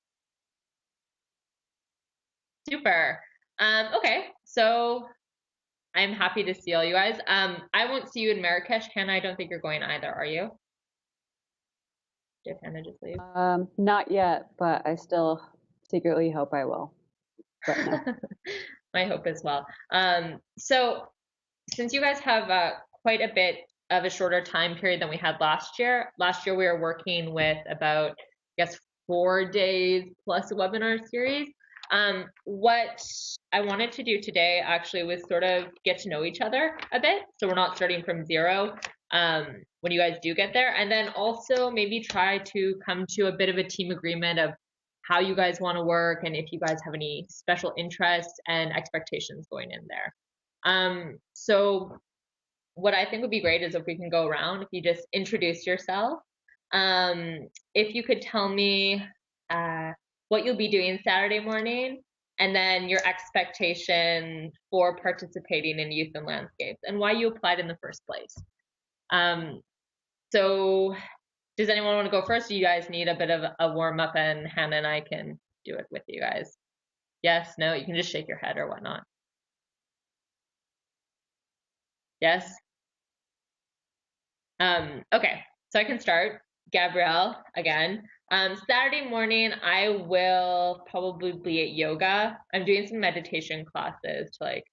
Speaker 2: Super. Okay, so I'm happy to see all you guys. I won't see you in Marrakesh. Hannah, I don't think you're going either, are you? Did Hannah just leave?
Speaker 1: Not yet, but I still secretly hope I will. But no.
Speaker 2: My hope as well. So since you guys have quite a bit of a shorter time period than we had last year we were working with about, I guess, 4 days plus a webinar series. What I wanted to do today actually was sort of get to know each other a bit, so we're not starting from zero when you guys do get there, and then also maybe try to come to a bit of a team agreement of how you guys want to work and if you guys have any special interests and expectations going in there. So what I think would be great is if we can go around, if you just introduce yourself. If you could tell me what you'll be doing Saturday morning, and then your expectation for participating in Youth and Landscapes, and why you applied in the first place. So does anyone want to go first? Do you guys need a bit of a warm up, and Hannah and I can do it with you guys? Yes, no, you can just shake your head or whatnot. Yes? Okay, so I can start. Gabrielle, again. Saturday morning, I will probably be at yoga. I'm doing some meditation classes to like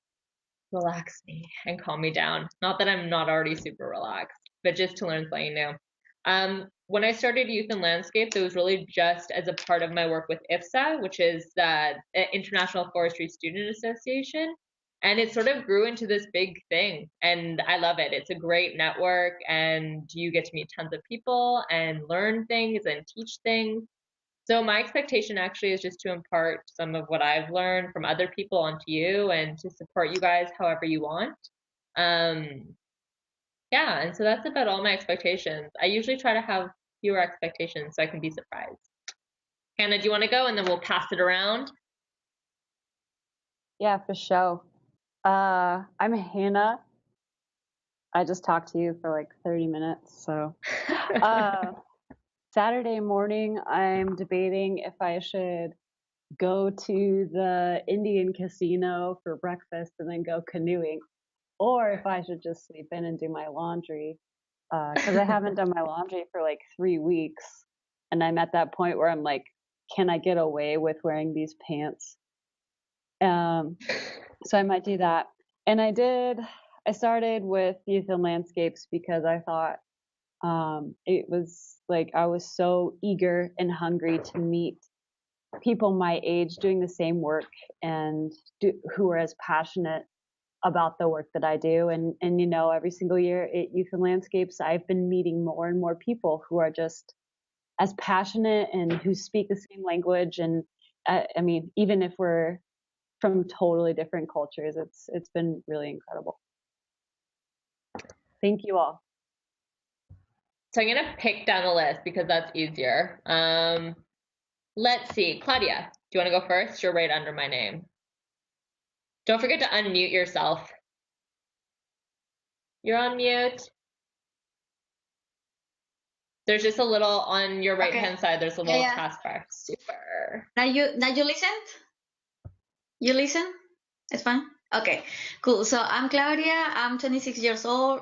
Speaker 2: relax me and calm me down. Not that I'm not already super relaxed, but just to learn something new. When I started Youth and Landscapes, it was really just as a part of my work with IFSA, which is the International Forestry Student Association. And it sort of grew into this big thing, and I love it. It's a great network, and you get to meet tons of people and learn things and teach things. So my expectation actually is just to impart some of what I've learned from other people onto you and to support you guys however you want. Yeah, and so that's about all my expectations. I usually try to have fewer expectations so I can be surprised. Hannah, do you want to go, and then we'll pass it around?
Speaker 1: Yeah, for sure. I'm Hannah. I just talked to you for like 30 minutes, so Saturday morning I'm debating if I should go to the Indian casino for breakfast and then go canoeing, or if I should just sleep in and do my laundry, because I haven't done my laundry for like 3 weeks, and I'm at that point where I'm like, can I get away with wearing these pants? So I might do that. And I started with Youth and Landscapes because I thought it was like I was so eager and hungry to meet people my age doing the same work and who are as passionate about the work that I do. And you know, every single year at Youth and Landscapes, I've been meeting more and more people who are just as passionate and who speak the same language. And I mean, even if we're from totally different cultures, it's been really incredible. Thank you all.
Speaker 2: So I'm gonna pick down the list because that's easier. Let's see, Claudia, do you want to go first? You're right under my name. Don't forget to unmute yourself. You're on mute. There's just a little on your right hand side. There's a little taskbar. Super.
Speaker 4: Now you listened? You listen? It's fine. Okay, cool. So I'm Claudia. I'm 26 years old.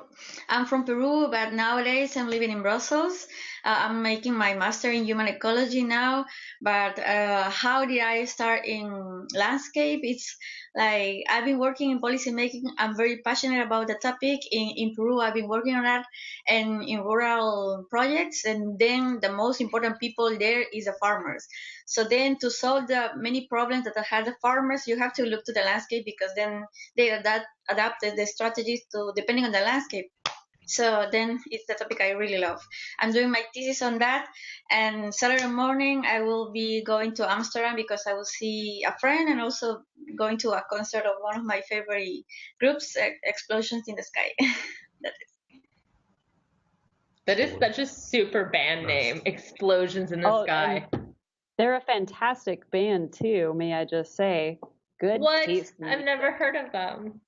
Speaker 4: I'm from Peru, but nowadays I'm living in Brussels. I'm making my master in human ecology now. But how did I start in landscape? It's like I've been working in policy making. I'm very passionate about the topic. In Peru, I've been working on that and in rural projects. And then the most important people there is the farmers. So then to solve the many problems that have the farmers, you have to look to the landscape because then they adapted the strategies to depending on the landscape. So then it's the topic I really love. I'm doing my thesis on that, and Saturday morning I will be going to Amsterdam because I will see a friend and also going to a concert of one of my favorite groups, Explosions in the Sky.
Speaker 2: That is such a super band name, Explosions in the Sky.
Speaker 1: They're a fantastic band too, may I just say. Good taste.
Speaker 2: I've never heard of them.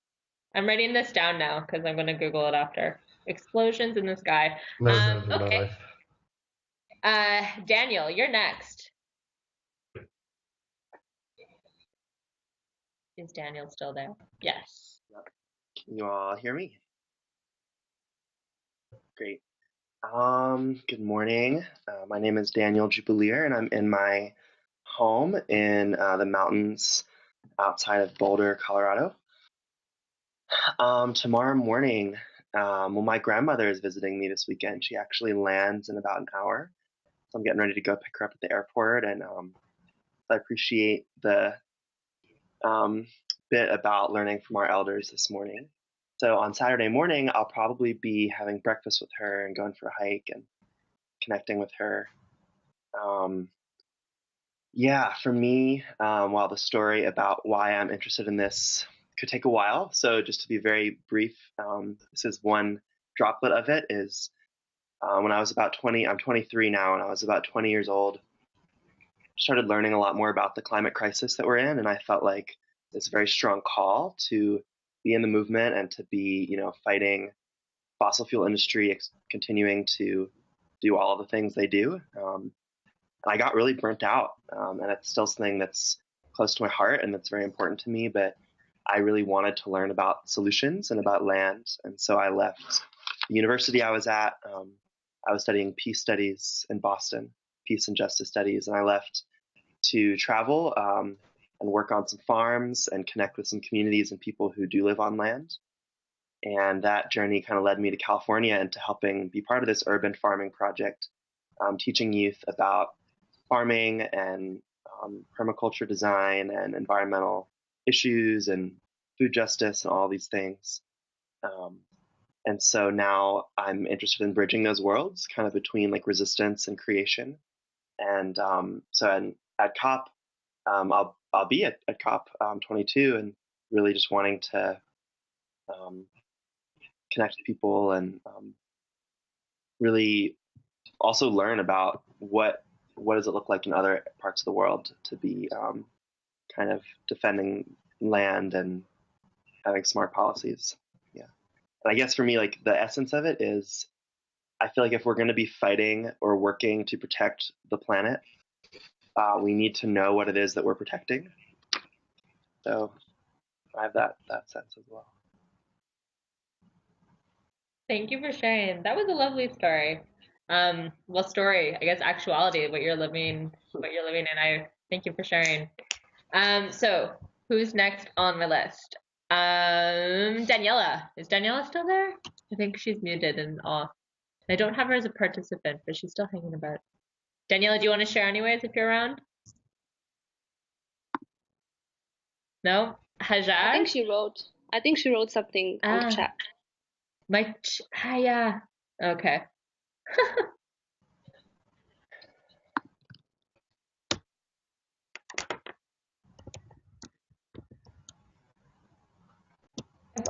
Speaker 2: I'm writing this down now because I'm going to Google it after. Explosions in the Sky. Okay. Daniel, you're next. Is Daniel still there? Yes.
Speaker 3: Can you all hear me? Great. Good morning. My name is Daniel Jubileer, and I'm in my home in the mountains outside of Boulder, Colorado. Tomorrow morning, well, my grandmother is visiting me this weekend. She actually lands in about an hour, so I'm getting ready to go pick her up at the airport, and I appreciate the bit about learning from our elders this morning. So on Saturday morning, I'll probably be having breakfast with her and going for a hike and connecting with her. Yeah, for me, while the story about why I'm interested in this could take a while, so just to be very brief, this is one droplet of it, is when I was about 20, I'm 23 now, and I was about 20 years old, started learning a lot more about the climate crisis that we're in, and I felt like this very strong call to be in the movement and to be, fighting fossil fuel industry, continuing to do all of the things they do. I got really burnt out, and it's still something that's close to my heart and that's very important to me, but I really wanted to learn about solutions and about land, and so I left the university I was at. I was studying peace studies in Boston, peace and justice studies, and I left to travel and work on some farms and connect with some communities and people who do live on land. And that journey kind of led me to California and to helping be part of this urban farming project, teaching youth about farming and permaculture design and environmental issues and food justice and all these things. And so now I'm interested in bridging those worlds, kind of between like resistance and creation. And so at COP, I'll be at COP 22 and really just wanting to connect with people and really also learn about what does it look like in other parts of the world to be kind of defending land and having smart policies. Yeah. And I guess for me, like the essence of it is, I feel like if we're going to be fighting or working to protect the planet, we need to know what it is that we're protecting. So I have that sense as well.
Speaker 2: Thank you for sharing. That was a lovely story. Well, story, I guess actuality, what you're living in. I thank you for sharing. So who's next on my list? Daniela. Is Daniela still there? I think she's muted and off. I don't have her as a participant, but she's still hanging about. Daniela, do you want to share anyways if you're around? No? Hajar?
Speaker 5: I think she wrote something on the chat.
Speaker 2: Yeah. Okay.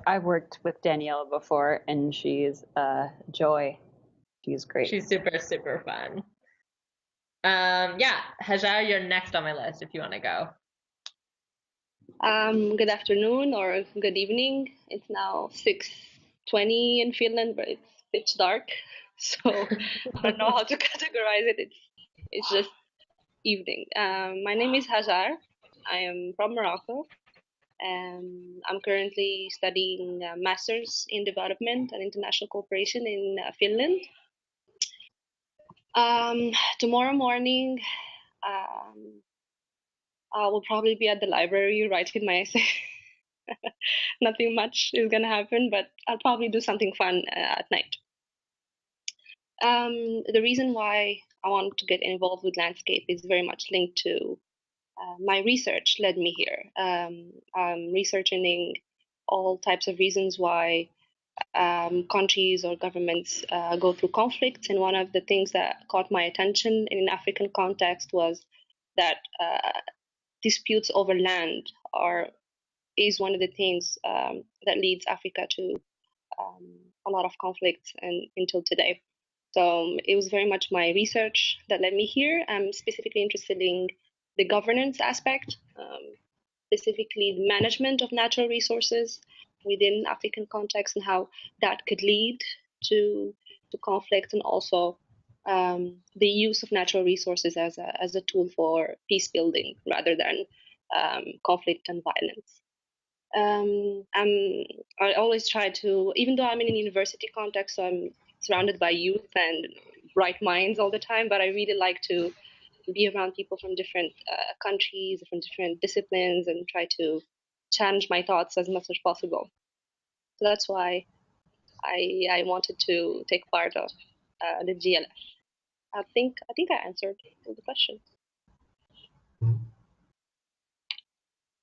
Speaker 1: I've worked with Daniela before, and she's a joy. She's great.
Speaker 2: She's super, super fun. Yeah, Hajar, you're next on my list if you want to go.
Speaker 5: Good afternoon or good evening. It's now 6:20 in Finland, but it's pitch dark, so I don't know how to categorize it. It's just evening. My name is Hajar. I am from Morocco, and I'm currently studying Masters in Development and International Cooperation in Finland. Tomorrow morning, I will probably be at the library writing my essay. Nothing much is going to happen, but I'll probably do something fun at night. The reason why I want to get involved with landscape is very much linked to my research led me here. I'm researching all types of reasons why countries or governments go through conflicts. And one of the things that caught my attention in an African context was that disputes over land is one of the things that leads Africa to a lot of conflicts and until today. So it was very much my research that led me here. I'm specifically interested in the governance aspect, specifically the management of natural resources within African context and how that could lead to conflict, and also the use of natural resources as a tool for peace building rather than conflict and violence. I always try to, even though I'm in a university context, so I'm surrounded by youth and bright minds all the time, but I really like to be around people from different countries, from different disciplines, and try to challenge my thoughts as much as possible. So that's why I wanted to take part of the GLF. I think I answered the question.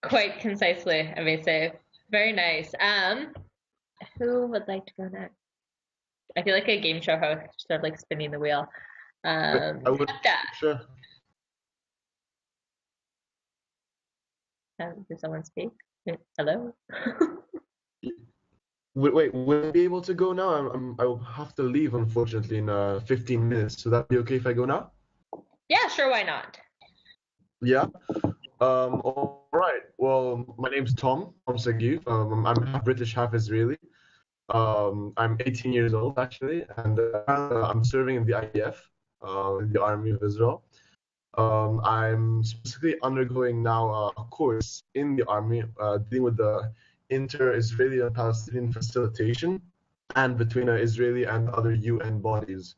Speaker 2: Quite concisely evasive. Very nice. Who would like to go next? I feel like a game show host, sort of like spinning the wheel.
Speaker 6: I would, sure.
Speaker 2: Did someone speak? Hello?
Speaker 6: Wait, will I be able to go now? I'll have to leave, unfortunately, in 15 minutes. So that be okay if I go now?
Speaker 2: Yeah, sure, why not?
Speaker 6: Yeah. All right. Well, my name's Tom Seguin. I'm half British, half Israeli. I'm 18 years old, actually, and I'm serving in the IDF, in the Army of Israel. I'm specifically undergoing now a course in the Army dealing with the inter-Israeli and Palestinian facilitation and between Israeli and other UN bodies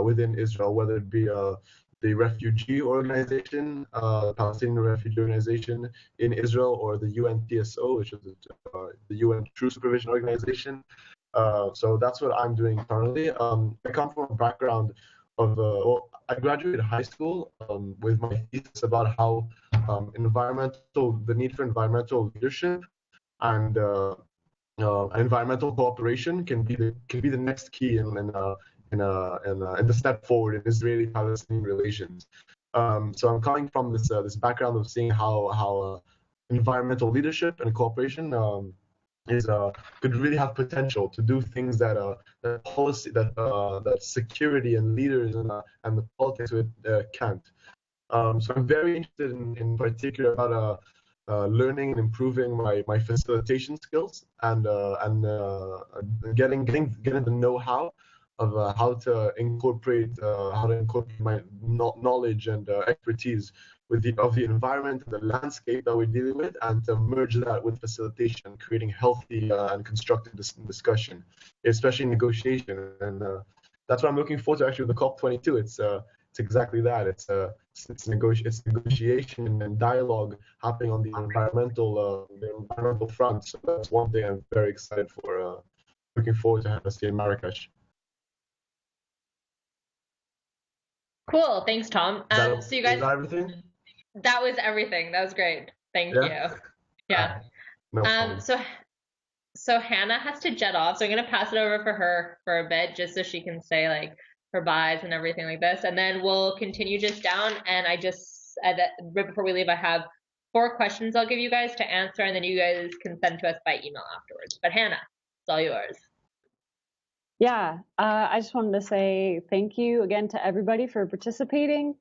Speaker 6: within Israel, whether it be the refugee organization, Palestinian Refugee Organization in Israel, or the UNTSO, which is the UN True Supervision Organization. So that's what I'm doing currently. I come from a background of, well, I graduated high school with my thesis about how the need for environmental leadership and environmental cooperation can be the next key in the step forward in Israeli-Palestinian relations. So I'm coming from this background of seeing how environmental leadership and cooperation could really have potential to do things that policy, that security and leaders and the politics can't. So I'm very interested in particular about learning and improving my facilitation skills and getting the know-how of how to incorporate my knowledge and expertise of the environment and the landscape that we're dealing with, and to merge that with facilitation, creating healthy and constructive discussion, especially negotiation. And that's what I'm looking forward to actually with the COP22. It's exactly that. It's negotiation and dialogue happening on the environmental front. So that's one thing I'm very excited for. Looking forward to having us here in Marrakesh.
Speaker 2: Cool, thanks, Tom. So you guys,
Speaker 6: is that everything?
Speaker 2: That was everything. That was great. Thank you. Yeah.
Speaker 6: No problem.
Speaker 2: So Hannah has to jet off, so I'm gonna pass it over for her for a bit, just so she can say like her byes and everything like this, and then we'll continue just down. And I just right before we leave, I have 4 questions I'll give you guys to answer, and then you guys can send to us by email afterwards. But Hannah, it's all yours.
Speaker 1: Yeah, I just wanted to say thank you again to everybody for participating.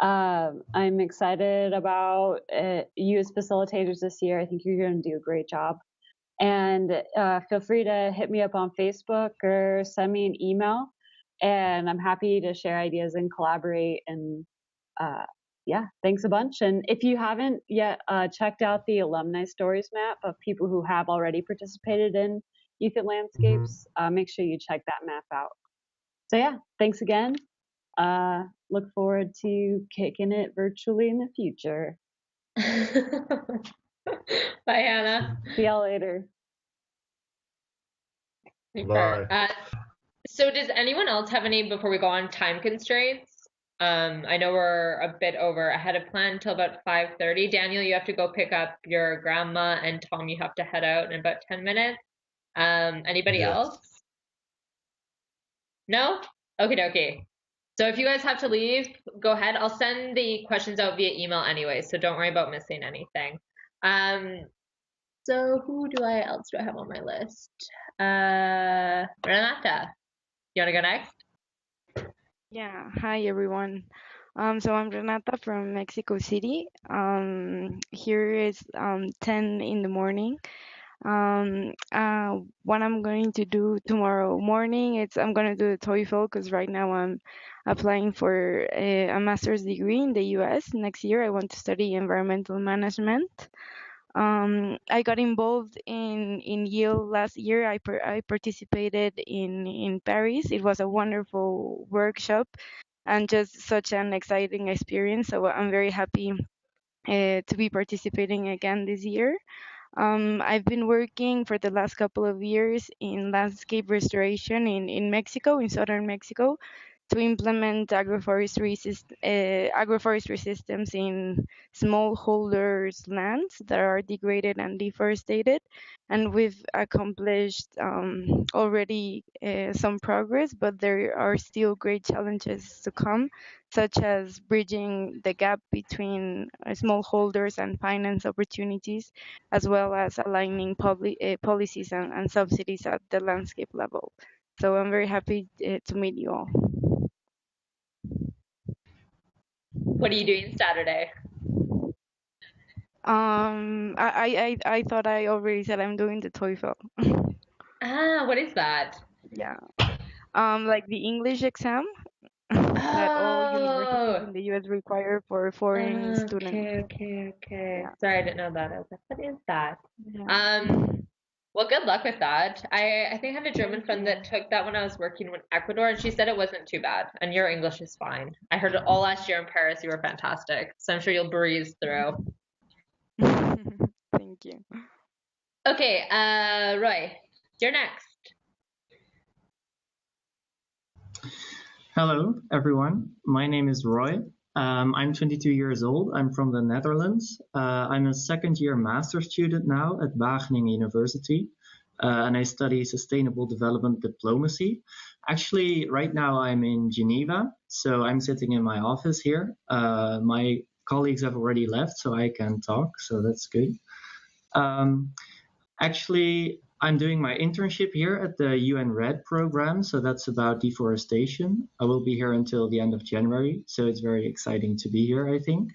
Speaker 1: I'm excited about you as facilitators this year. I think you're going to do a great job. And feel free to hit me up on Facebook or send me an email. And I'm happy to share ideas and collaborate. And yeah, thanks a bunch. And if you haven't yet checked out the alumni stories map of people who have already participated in Youth at Landscapes, make sure you check that map out. So yeah, thanks again. Look forward to kicking it virtually in the future.
Speaker 2: Bye, Hannah.
Speaker 1: See y'all later.
Speaker 6: Bye.
Speaker 2: So does anyone else have any, before we go on, time constraints? I know we're a bit ahead of plan until about 5:30. Daniel, you have to go pick up your grandma, and Tom, you have to head out in about 10 minutes. Anybody else? No? Okie dokie. So if you guys have to leave, go ahead. I'll send the questions out via email anyway, so don't worry about missing anything. So who else do I have on my list? Renata, you want to go next?
Speaker 7: Yeah, hi everyone. So I'm Renata from Mexico City. Here is 10 in the morning. What I'm going to do tomorrow morning, I'm going to do the TOEFL, because right now I'm applying for a master's degree in the US. Next year I want to study environmental management. I got involved in Yale last year. I participated in Paris. It was a wonderful workshop and just such an exciting experience. So I'm very happy to be participating again this year. I've been working for the last couple of years in landscape restoration in Mexico, in southern Mexico. to implement agroforestry systems in smallholders' lands that are degraded and deforested. And we've accomplished already some progress, but there are still great challenges to come, such as bridging the gap between smallholders and finance opportunities, as well as aligning policies and subsidies at the landscape level. So I'm very happy to meet you all.
Speaker 2: What are you doing Saturday?
Speaker 7: I thought I already said I'm doing the TOEFL.
Speaker 2: What is that?
Speaker 7: Yeah. Like the English exam that all universities in the US require for foreign students.
Speaker 2: Okay.
Speaker 7: Yeah.
Speaker 2: Sorry, I didn't know that. I was like, what is that?
Speaker 7: Yeah.
Speaker 2: Well, good luck with that. I think I had a German friend that took that when I was working in Ecuador, and she said it wasn't too bad, and your English is fine. I heard it all last year in Paris. You were fantastic, so I'm sure you'll breeze through.
Speaker 7: Thank you.
Speaker 2: Okay, Roy, you're next.
Speaker 8: Hello, everyone. My name is Roy. I'm 22 years old. I'm from the Netherlands. I'm a second-year master's student now at Wageningen University, and I study sustainable development diplomacy. Actually, right now I'm in Geneva, so I'm sitting in my office here. My colleagues have already left, so I can talk, so that's good. Actually, I'm doing my internship here at the UN RED program, so that's about deforestation. I will be here until the end of January, so it's very exciting to be here, I think.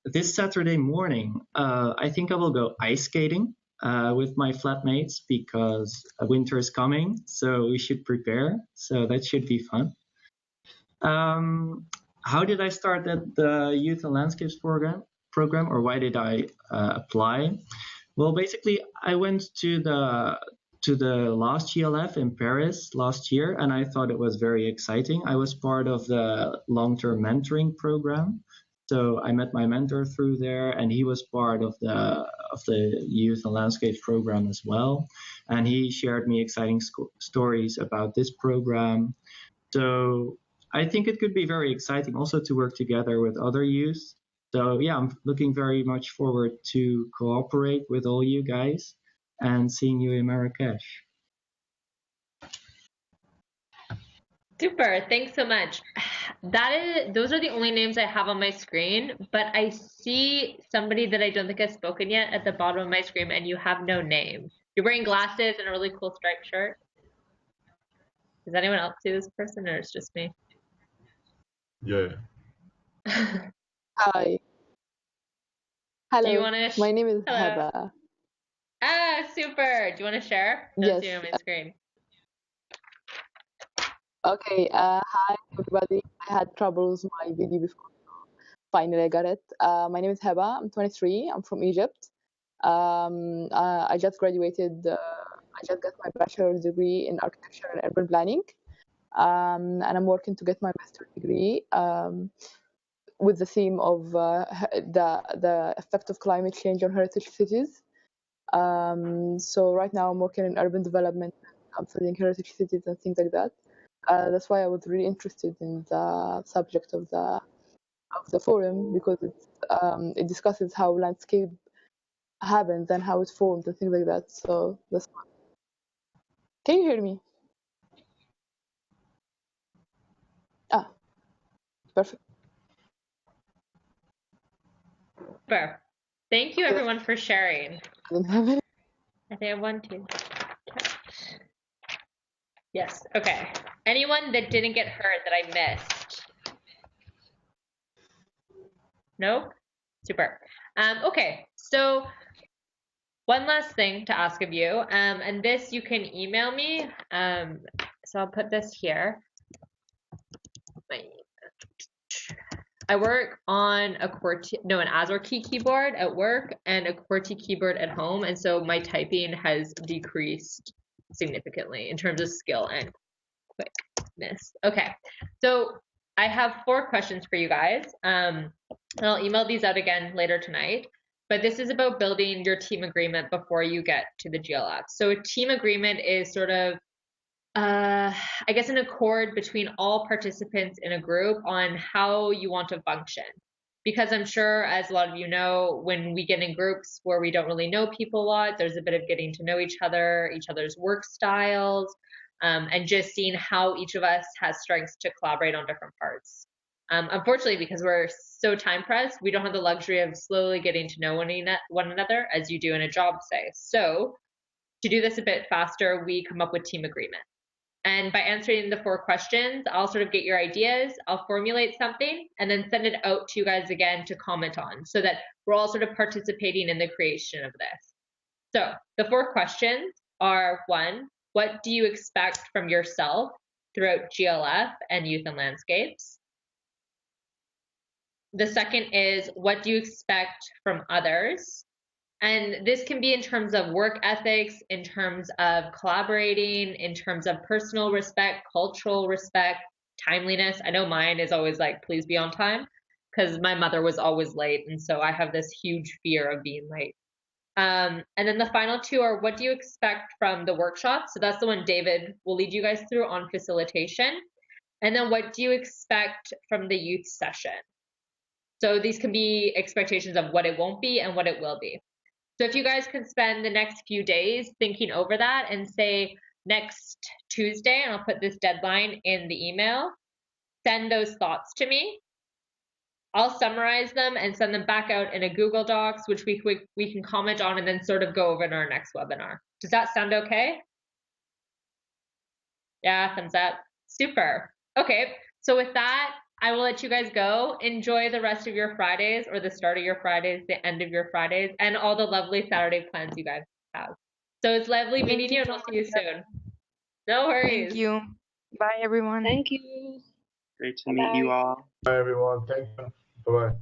Speaker 8: This Saturday morning, I think I will go ice skating with my flatmates because winter is coming, so we should prepare, so that should be fun. How did I start at the Youth and Landscapes program, or why did I apply? Well, basically, I went to the last GLF in Paris last year, and I thought it was very exciting. I was part of the long-term mentoring program, so I met my mentor through there, and he was part of the Youth and Landscapes program as well, and he shared me exciting stories about this program. So I think it could be very exciting also to work together with other youth. So yeah, I'm looking very much forward to cooperate with all you guys and seeing you in Marrakesh.
Speaker 2: Super, thanks so much. Those are the only names I have on my screen, but I see somebody that I don't think has spoken yet at the bottom of my screen, and you have no name. You're wearing glasses and a really cool striped shirt. Does anyone else see this person, or it's just me?
Speaker 6: Yeah.
Speaker 9: Hi. Hello.
Speaker 2: Do you want to?
Speaker 9: My name is
Speaker 2: Hello.
Speaker 9: Heba.
Speaker 2: Super. Do you want to share?
Speaker 9: Yes.
Speaker 2: See you on my screen.
Speaker 9: Okay. Hi, everybody. I had troubles with my video before. Finally, I got it. My name is Heba. I'm 23. I'm from Egypt. I just graduated. I just got my bachelor's degree in architecture and urban planning. And I'm working to get my master's degree with the theme of the effect of climate change on heritage cities. So right now I'm working in urban development. I'm studying heritage cities and things like that. That's why I was really interested in the subject of the forum, because it discusses how landscape happens and how it forms and things like that. So that's fun. Can you hear me? Perfect.
Speaker 2: Super. Thank you, everyone, for sharing.
Speaker 9: I think
Speaker 2: I have 1, 2. Yes. Okay. Anyone that didn't get heard that I missed? Nope. Super. Okay. So one last thing to ask of you, and this you can email me. So I'll put this here. I work on an AzurKey keyboard at work and a QWERTY keyboard at home, and so my typing has decreased significantly in terms of skill and quickness. Okay, so I have 4 questions for you guys. And I'll email these out again later tonight. But this is about building your team agreement before you get to the GLF. So a team agreement is sort of I guess, an accord between all participants in a group on how you want to function. Because I'm sure, as a lot of you know, when we get in groups where we don't really know people a lot, there's a bit of getting to know each other's work styles, and just seeing how each of us has strengths to collaborate on different parts. Unfortunately, because we're so time pressed, we don't have the luxury of slowly getting to know one another as you do in a job, say. So to do this a bit faster, we come up with team agreement. And by answering the 4 questions, I'll sort of get your ideas, I'll formulate something, and then send it out to you guys again to comment on, so that we're all sort of participating in the creation of this. So the 4 questions are: 1, what do you expect from yourself throughout GLF and Youth and Landscapes? The second is, what do you expect from others? And this can be in terms of work ethics, in terms of collaborating, in terms of personal respect, cultural respect, timeliness. I know mine is always like, please be on time, because my mother was always late. And so I have this huge fear of being late. And then the final 2 are, what do you expect from the workshop? So that's the one David will lead you guys through on facilitation. And then what do you expect from the youth session? So these can be expectations of what it won't be and what it will be. So if you guys can spend the next few days thinking over that, and say next Tuesday, and I'll put this deadline in the email, send those thoughts to me. I'll summarize them and send them back out in a Google Docs, which we can comment on and then sort of go over in our next webinar. Does that sound okay? Yeah, thumbs up. Super. Okay, so with that, I will let you guys go. Enjoy the rest of your Fridays, or the start of your Fridays, the end of your Fridays, and all the lovely Saturday plans you guys have. So it's lovely meeting you, and I'll see you soon. No worries.
Speaker 7: Thank you. Bye, everyone.
Speaker 5: Thank you.
Speaker 3: Great to meet you all.
Speaker 6: Bye, everyone. Thank you. Bye-bye.